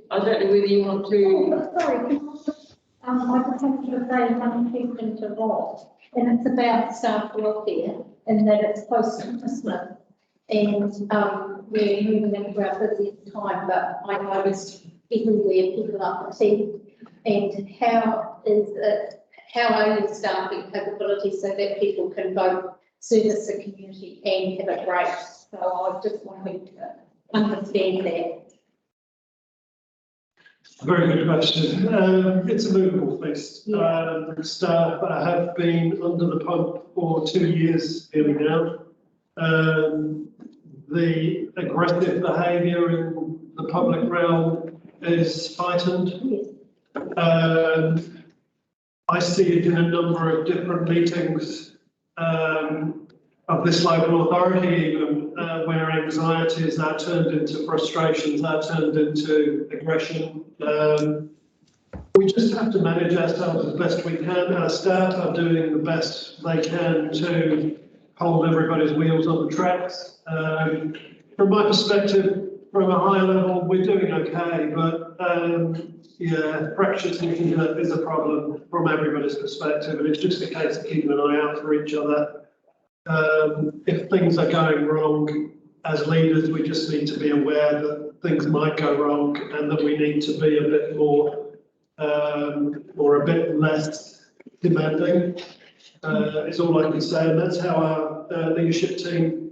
I don't know whether you want to. Oh, sorry, I just wanted to say one question to Rob, and it's about staff welfare, and that it's post-Christmas. And, we're moving into our busiest time, but I noticed everywhere people up fatigue. And how are you staffing capability so that people can both service the community and have a break? So I just wanted to understand that. Very good question. It's a movable feast. Staff have been under the pump for 2 years nearly now. The aggressive behaviour in the public realm is heightened. I see it in a number of different meetings of this local authority, even where anxieties are turned into frustrations, are turned into aggression. We just have to manage ourselves as best we can. Our staff are doing the best they can to hold everybody's wheels on the tracks. From my perspective, from a higher level, we're doing okay, but yeah, fractures is a problem from everybody's perspective, and it's just a case of keeping an eye out for each other. If things are going wrong, as leaders, we just need to be aware that things might go wrong and that we need to be a bit more or a bit less demanding. Is all I can say, and that's how our leadership team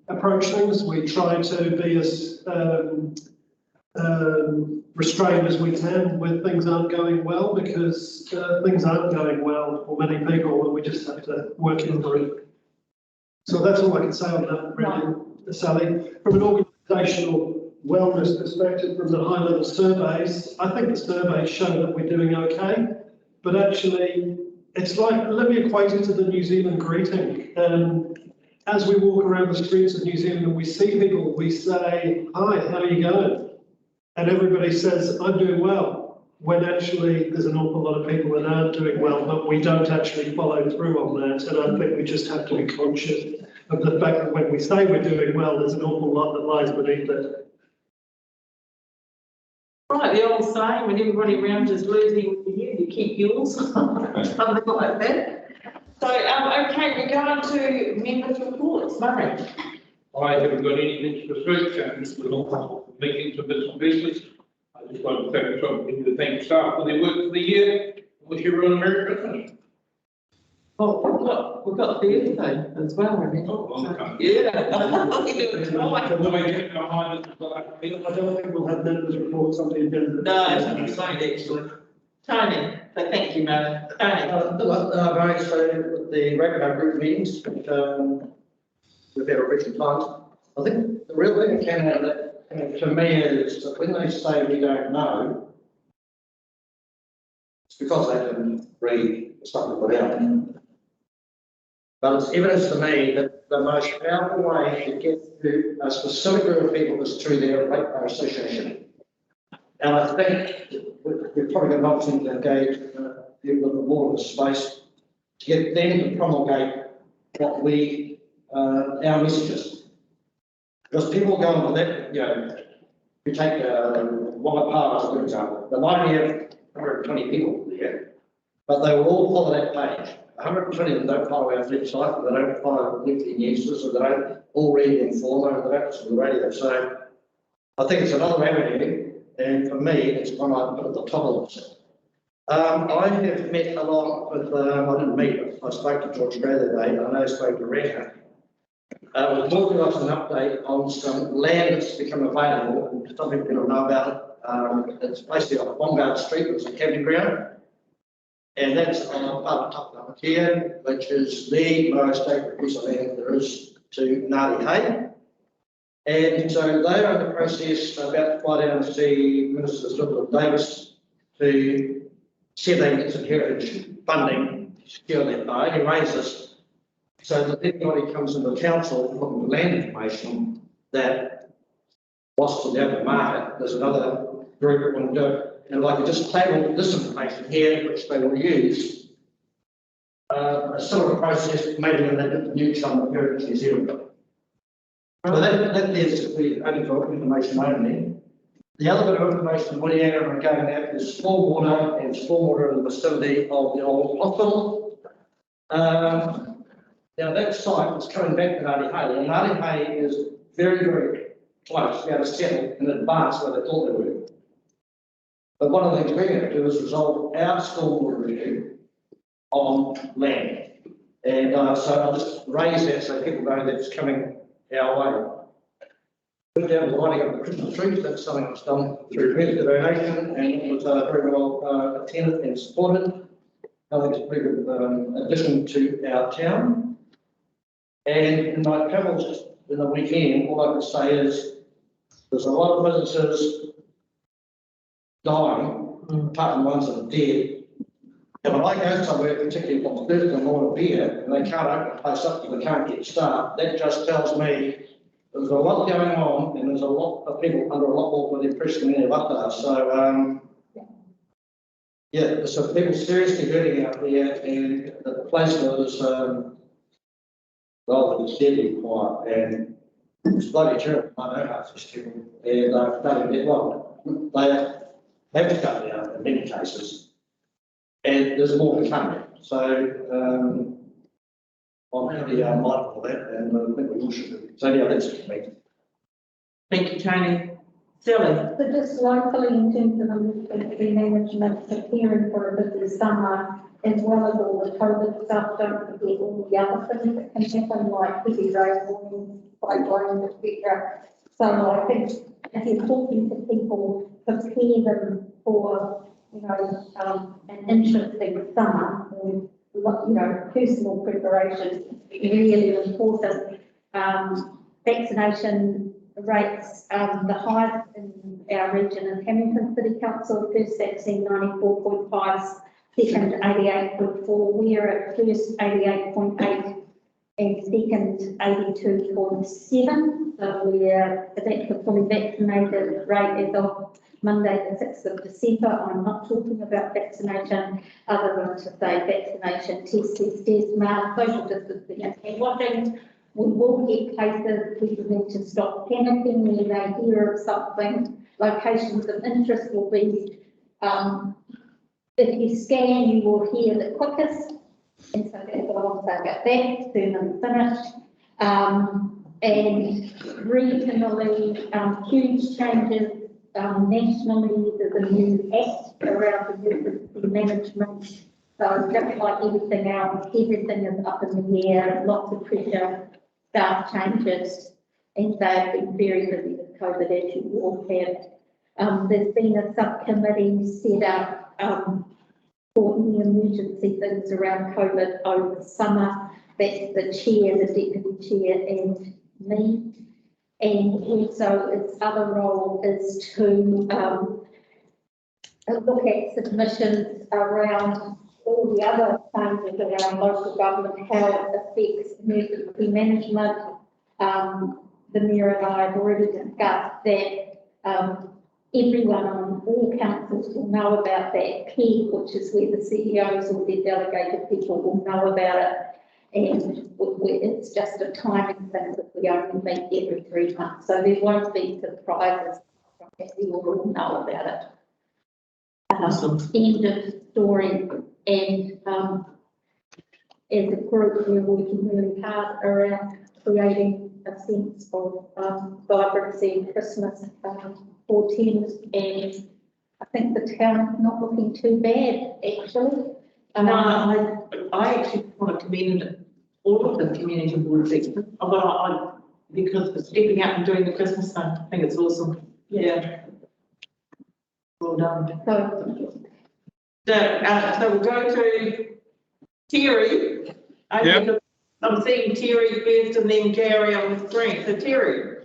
approach things. We try to be as restrained as we can when things aren't going well, because things aren't going well for many people, and we just have to work into it. So that's all I can say on that, really, Sally. From an organisational wellness perspective, from the high-level surveys, I think the surveys show that we're doing okay, but actually, it's like, let me equate it to the New Zealand greeting. As we walk around the streets of New Zealand and we see people, we say, "Hi, how are you going?" And everybody says, "I'm doing well," when actually there's an awful lot of people that aren't doing well, but we don't actually follow through on that. And I think we just have to be conscious of the fact that when we say we're doing well, there's an awful lot that lies beneath it. Right, the old saying, when everybody around is losing you keep yours, something like that. So, okay, we're going to members' reports. Murray. I haven't got anything specific, just with all meetings of business business. I just want to thank staff for their work for the year. Wish everyone a Merry Christmas. Oh, we've got Thursday as well, haven't we? Oh, yeah. I don't think we'll have members' reports on the agenda. No, it's fine, excellent. Tony, so thank you, Murray. Tony. Right, so the Repco group meetings, with their original times, I think the real thing that came out of that, to me, is that when they say we don't know, it's because they didn't read the stuff we put out. But it's evidence to me that the most powerful way to get to a specific group of people is through their Repco association. And I think we've probably got an option to engage people with the more of the space to get them to promulgate what we, our messages. Because people go on to that, you know, you take Waka as a good example. They might have 120 people there, but they will all follow that page. 120 of them don't follow our website, they don't follow weekly newsletters, or they don't all read the Informer, and they don't listen to the radio. So I think it's another avenue, and for me, it's one I put at the top of the list. I have met a lot with, I didn't meet, I spoke to George Gray the other day, and I know I spoke to Reka. We're talking about an update on some land that's become available, and some people don't know about it. It's basically on Bombard Street, which is a camping ground. And that's on part of Tape, which is the most sacred piece of land there is to Ngāti Hei. And so they are in the process about to fly down to see Minister Elizabeth Davis to see if they can get some heritage funding to secure that. But only raise this so that anybody comes into the council looking for land information that whilst it's out of the market, there's another group that want to do it. And like just table this information here, which they will use, a sort of process maybe when they get the new chunk of Heritage New Zealand. So that is only for information only. The other bit of information Woody and are going at is stormwater and stormwater in the vicinity of the old hospital. Now that site is coming back to Ngāti Hei, and Ngāti Hei is very, very close to be able to settle in advance where they thought they were. But one of the things we're going to do is resolve our stormwater issue on land. And so I'll just raise that so people know that it's coming our way. Put down the lighting of the Christmas trees, that's something that's done through Repco donation, and it was very well attended and supported. I think it's a pretty good addition to our town. And in my travels in the weekend, all I can say is there's a lot of businesses dying, apart from ones that are dead. And when I go somewhere, particularly on Thursday and order beer, and they can't open the place up because they can't get staff, that just tells me there's a lot going on, and there's a lot of people under a lot more bloody pressure than any of us are. So, yeah, there's some people seriously hurting out there, and the place was, well, it's deadly quiet, and it's bloody terrible. I know how it's terrible, and I've done it well. They have shut down in many cases, and there's more to come. So, I'm pretty mindful of that, and I think we all should do. So, yeah, that's it for me. Thank you, Tony. Sally? So just locally in terms of emergency management, preparing for a busy summer, as well as all the COVID stuff, don't forget all the other things that can happen, like heavy rain, cyclones, etc. So I think if you're talking to people, prepare them for, you know, an interesting summer, and, you know, personal preparation is really important. Vaccination rates, the highest in our region in Hamilton City Council, first vaccine 94.5, second 88.4, we're at first 88.8 and second 82.7. So we're, that's the fully vaccinated rate as of Monday the 6th of December. I'm not talking about vaccination other than to say vaccination, test, mask, social distancing and hand washing. We will get cases, people need to stop panicking when they hear of something. Locations of interest will be, if you scan, you will hear the quickest. And so that's what I want to say about that, soon and finished. And regionally, huge changes. Nationally, there's a new act around emergency management. So just like everything else, everything is up in the air, lots of pressure. Staff changes, and they've been very busy with COVID, as you all have. There's been a subcommittee set up for any emergency things around COVID over the summer. That's the chair, the deputy chair, and me. And also its other role is to look at submissions around all the other changes around local government, how it affects emergency management. The Mayor and I have already discussed that everyone on all councils will know about that PEG, which is where the CEOs or their delegated people will know about it. And it's just a timing thing that we only meet every 3 months. So there won't be surprises from that. We will all know about it. End of story. And as a group, we're working really hard around creating a sense of vibrancy and Christmas for Thames, and I think the town is not looking too bad, actually. No, I actually want to commend all of the community boards, because for stepping out and doing the Christmas thing. I think it's awesome. Yeah. Well done. So we'll go to Terry. I'm seeing Terry first and then Gary on the screen. So Terry.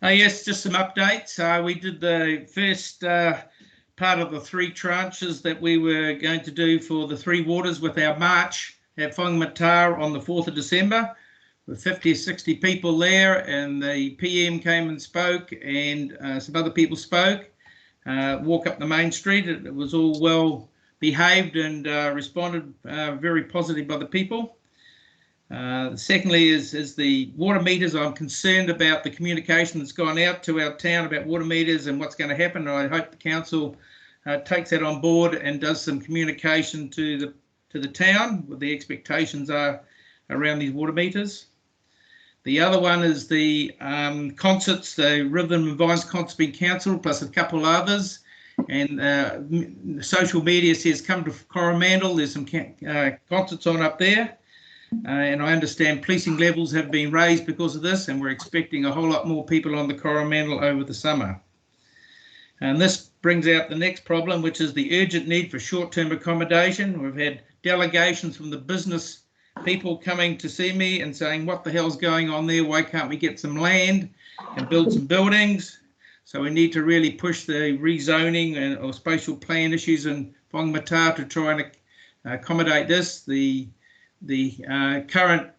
Yes, just some updates. We did the first part of the 3 tranches that we were going to do for the 3 waters with our march at Whangamata on the 4th of December, with 50 or 60 people there, and the PM came and spoke, and some other people spoke. Walk up the main street, it was all well behaved and responded very positive by the people. Secondly is the water meters. I'm concerned about the communication that's gone out to our town about water meters and what's going to happen. And I hope the council takes that on board and does some communication to the town, what the expectations are around these water meters. The other one is the concerts, the Rhythm and Vines Concerts being cancelled, plus a couple others. And social media says come to Coromandel. There's some concerts on up there. And I understand policing levels have been raised because of this, and we're expecting a whole lot more people on the Coromandel over the summer. And this brings out the next problem, which is the urgent need for short-term accommodation. We've had delegations from the business people coming to see me and saying, what the hell's going on there? Why can't we get some land and build some buildings? So we need to really push the rezoning or spatial plan issues in Whangamata to try and accommodate this. The current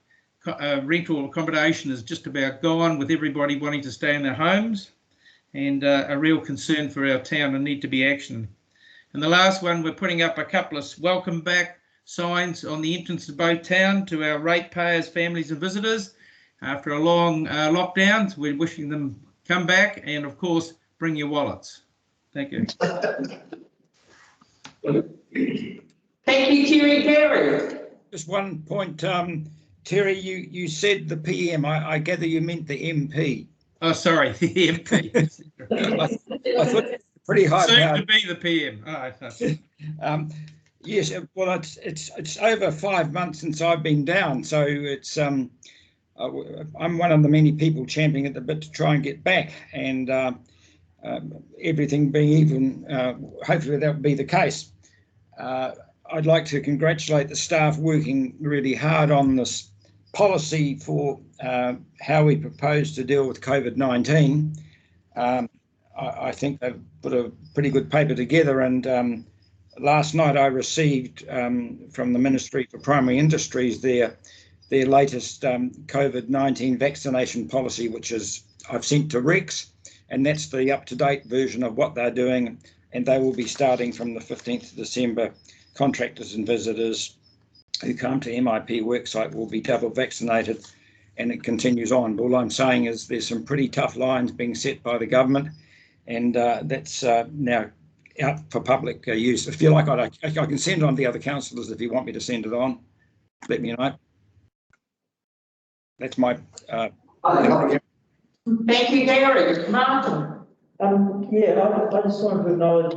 rental accommodation is just about gone, with everybody wanting to stay in their homes, and a real concern for our town and need to be actioned. And the last one, we're putting up a couple of welcome back signs on the entrance to both town to our ratepayers, families and visitors. After a long lockdown, we're wishing them come back, and of course, bring your wallets. Thank you. Thank you, Terry Gary. Just one point, Terry, you said the PM. I gather you meant the MP. Oh, sorry, the MP. I thought pretty high. Soon to be the PM. Oh, yes, well, it's over 5 months since I've been down, so it's I'm one of the many people champing at the bit to try and get back, and everything being even, hopefully that will be the case. I'd like to congratulate the staff working really hard on this policy for how we propose to deal with COVID-19. I think they've put a pretty good paper together, and last night I received from the Ministry for Primary Industries their latest COVID-19 vaccination policy, which is I've sent to Rex, and that's the up-to-date version of what they're doing, and they will be starting from the 15th of December. Contractors and visitors who come to MIP worksite will be double vaccinated, and it continues on. But all I'm saying is there's some pretty tough lines being set by the government, and that's now out for public use. If you like, I can send it on to the other councillors if you want me to send it on. Let me know. That's my. Thank you, Gary. Martin. Yeah, I just wanted to acknowledge,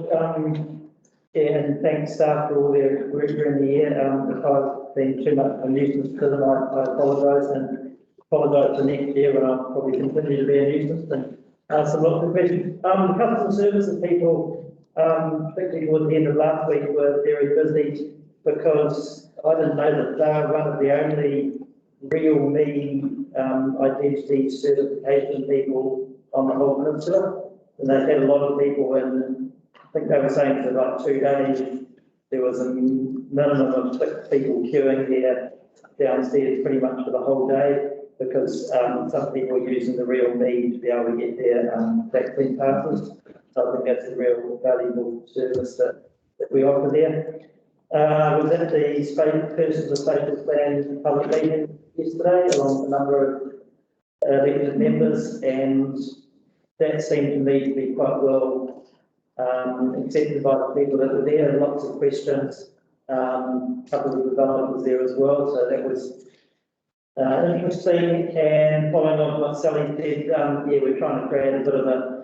and thank staff for all their work during the year. If I've been too much a nuisance to them, I apologise, and apologise for next year when I'll probably continue to be a nuisance and answer lots of questions. The customer services people, particularly towards the end of last week, were very busy because I didn't know that they were one of the only real me identity certification people on the whole peninsula, and they had a lot of people, and I think they were saying for like 2 days there was a minimum of 6 people queuing there downstairs pretty much for the whole day, because some people are using the real me to be able to get their vaccine passes. So I think that's a real valuable service that we offer there. Was at the Persons of Spatial Plan public meeting yesterday, along with a number of elected members, and that seemed to me to be quite well accepted by the people that were there. Lots of questions, a couple of developers there as well, so that was interesting. And following on what Sally said, yeah, we're trying to create a bit of a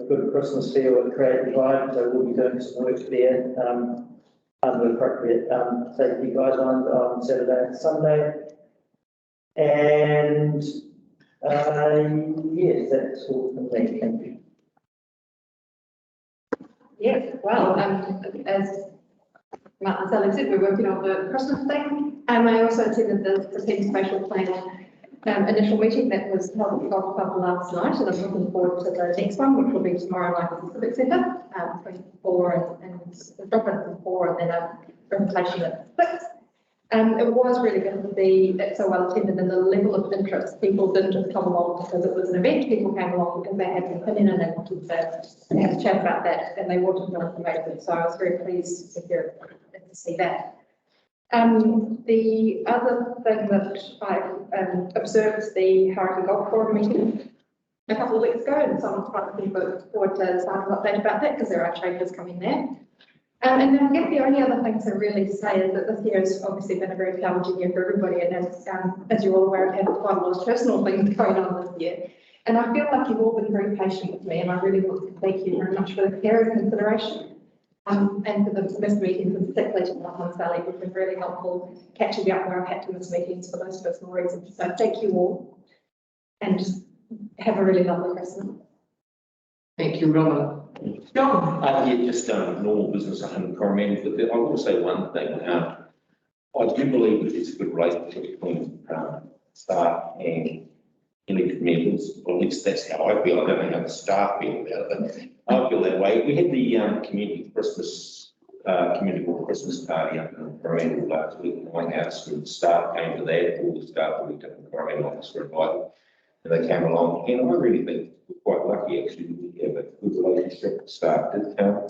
good Christmas feel and creative vibe, so we'll be doing some work there under appropriate safety guidelines on Saturday and Sunday. And yes, that's all from me. Thank you. Yes, well, as Martin and Sally said, we're working on the Christmas thing. I also attended the Thames-Coromandel initial meeting that was held at the Golf Club last night, and I'm looking forward to the next one, which will be tomorrow night at the Civic Centre, between 4 and drop in from 4, and then a presentation at 6. It was really good to be so well attended, and the level of interest. People didn't just come along because it was an event, people came along because they had an opinion and they wanted to have a chat about that, and they wanted more information. So I was very pleased to hear and to see that. The other thing that I observed the Hauraki Golf Forum meeting a couple of weeks ago, and so I'm quite looking forward to some update about that, because there are changes coming there. And then I guess the only other thing to really say is that this year has obviously been a very challenging year for everybody, and as you're all aware, I've had quite a lot of personal things going on this year. And I feel like you've all been very patient with me, and I really want to thank you very much for the care and consideration. And for the missed meetings, and particularly to Martin's Valley, which been really helpful catching me up where I've had to miss meetings for those personal reasons. So thank you all, and just have a really lovely Christmas. Thank you, Robin. John? Yeah, just normal business up in Coromandel, but I will say one thing. I do believe that it's a good relationship between staff and elected members, or at least that's how I feel. I don't know how the staff feel about it, but I feel that way. We had the community board Christmas party up in Coromandel last week. And my house with staff came to that, all the staff we took in the Coromandel office were invited, and they came along. And I really think we're quite lucky actually that we have a good relationship. The staff did come. In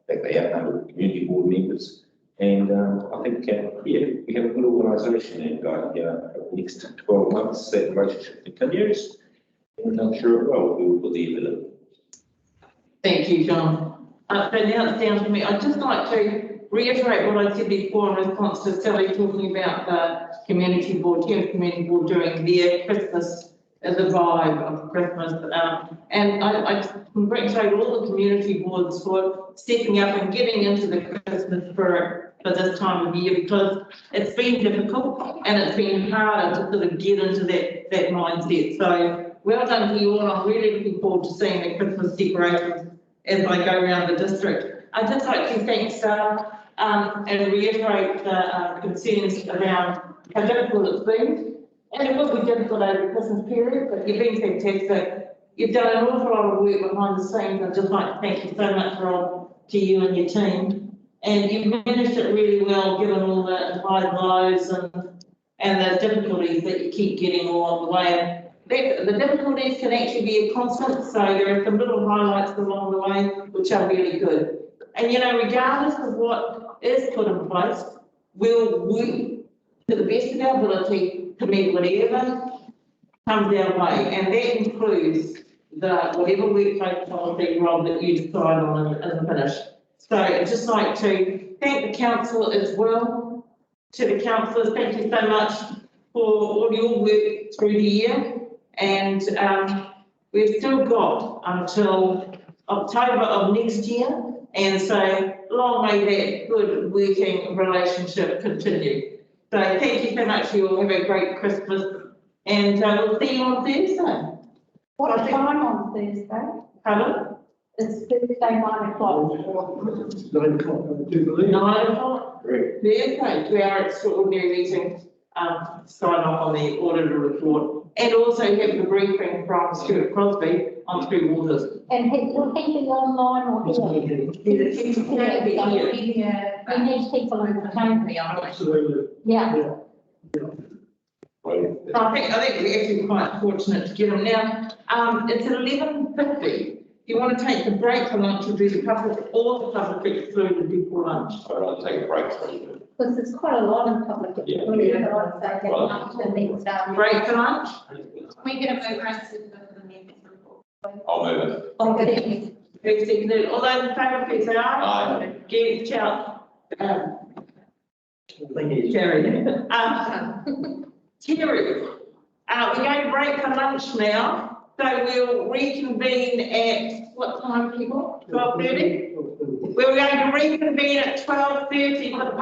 fact, they outnumbered the community board members. And I think, yeah, we have a good organisation, and over the next 12 months, that relationship continues. And I'm sure it will. We will believe in it. Thank you, John. So now it's down to me. I'd just like to reiterate what I said before in response to Sally talking about the community board, Thames Community Board doing their Christmas as a vibe of Christmas. And I congratulate all the community boards for stepping up and getting into the Christmas spirit for this time of year, because it's been difficult and it's been harder to sort of get into that mindset. So well done to you all. I'm really looking forward to seeing the Christmas decorations as I go around the district. I'd just like to thank staff and reiterate the concerns around how difficult it's been. And it will be difficult over the Christmas period, but you've been fantastic. You've done an awful lot of work behind the scenes. I'd just like to thank you so much, Rob, to you and your team. And you've managed it really well, given all the highs and lows and the difficulties that you keep getting along the way. The difficulties can actually be a constant, so there are some little highlights along the way which are really good. And you know, regardless of what is put in place, we'll work to the best of our ability to meet whatever comes our way, and that includes whatever workplace policy, Rob, that you decide on in the finish. So I'd just like to thank the council as well. To the councillors, thank you so much for all your work through the year. And we've still got until October of next year. And so long may that good working relationship continue. So thank you so much. You all have a great Christmas. And we'll see you on Thursday. What time on Thursday? Pardon? It's Thursday, 9 o'clock. 9 o'clock, I do believe. 9 o'clock? Thursday, 2-hour extraordinary meeting, sign off on the auditor report, and also have the briefing from Stuart Crosby on Three Waters. And will he be online or here? We need people in the chamber. Absolutely. Yeah. I think we're actually quite fortunate to get them now. It's at 11:50. If you want to take the break for lunch, you'll do the public or the public excluded before lunch. I'd rather take a break. Because there's quite a lot in public. Yeah. I'd say get lunch and then break for lunch. We get a move around to the members report. I'll move it. Okay. All those in favour, please say aye. Aye. Against, shout. Terry. Terry, we're going to break for lunch now. So we'll reconvene at what time, people? 12:30? We're going to reconvene at 12:30 for the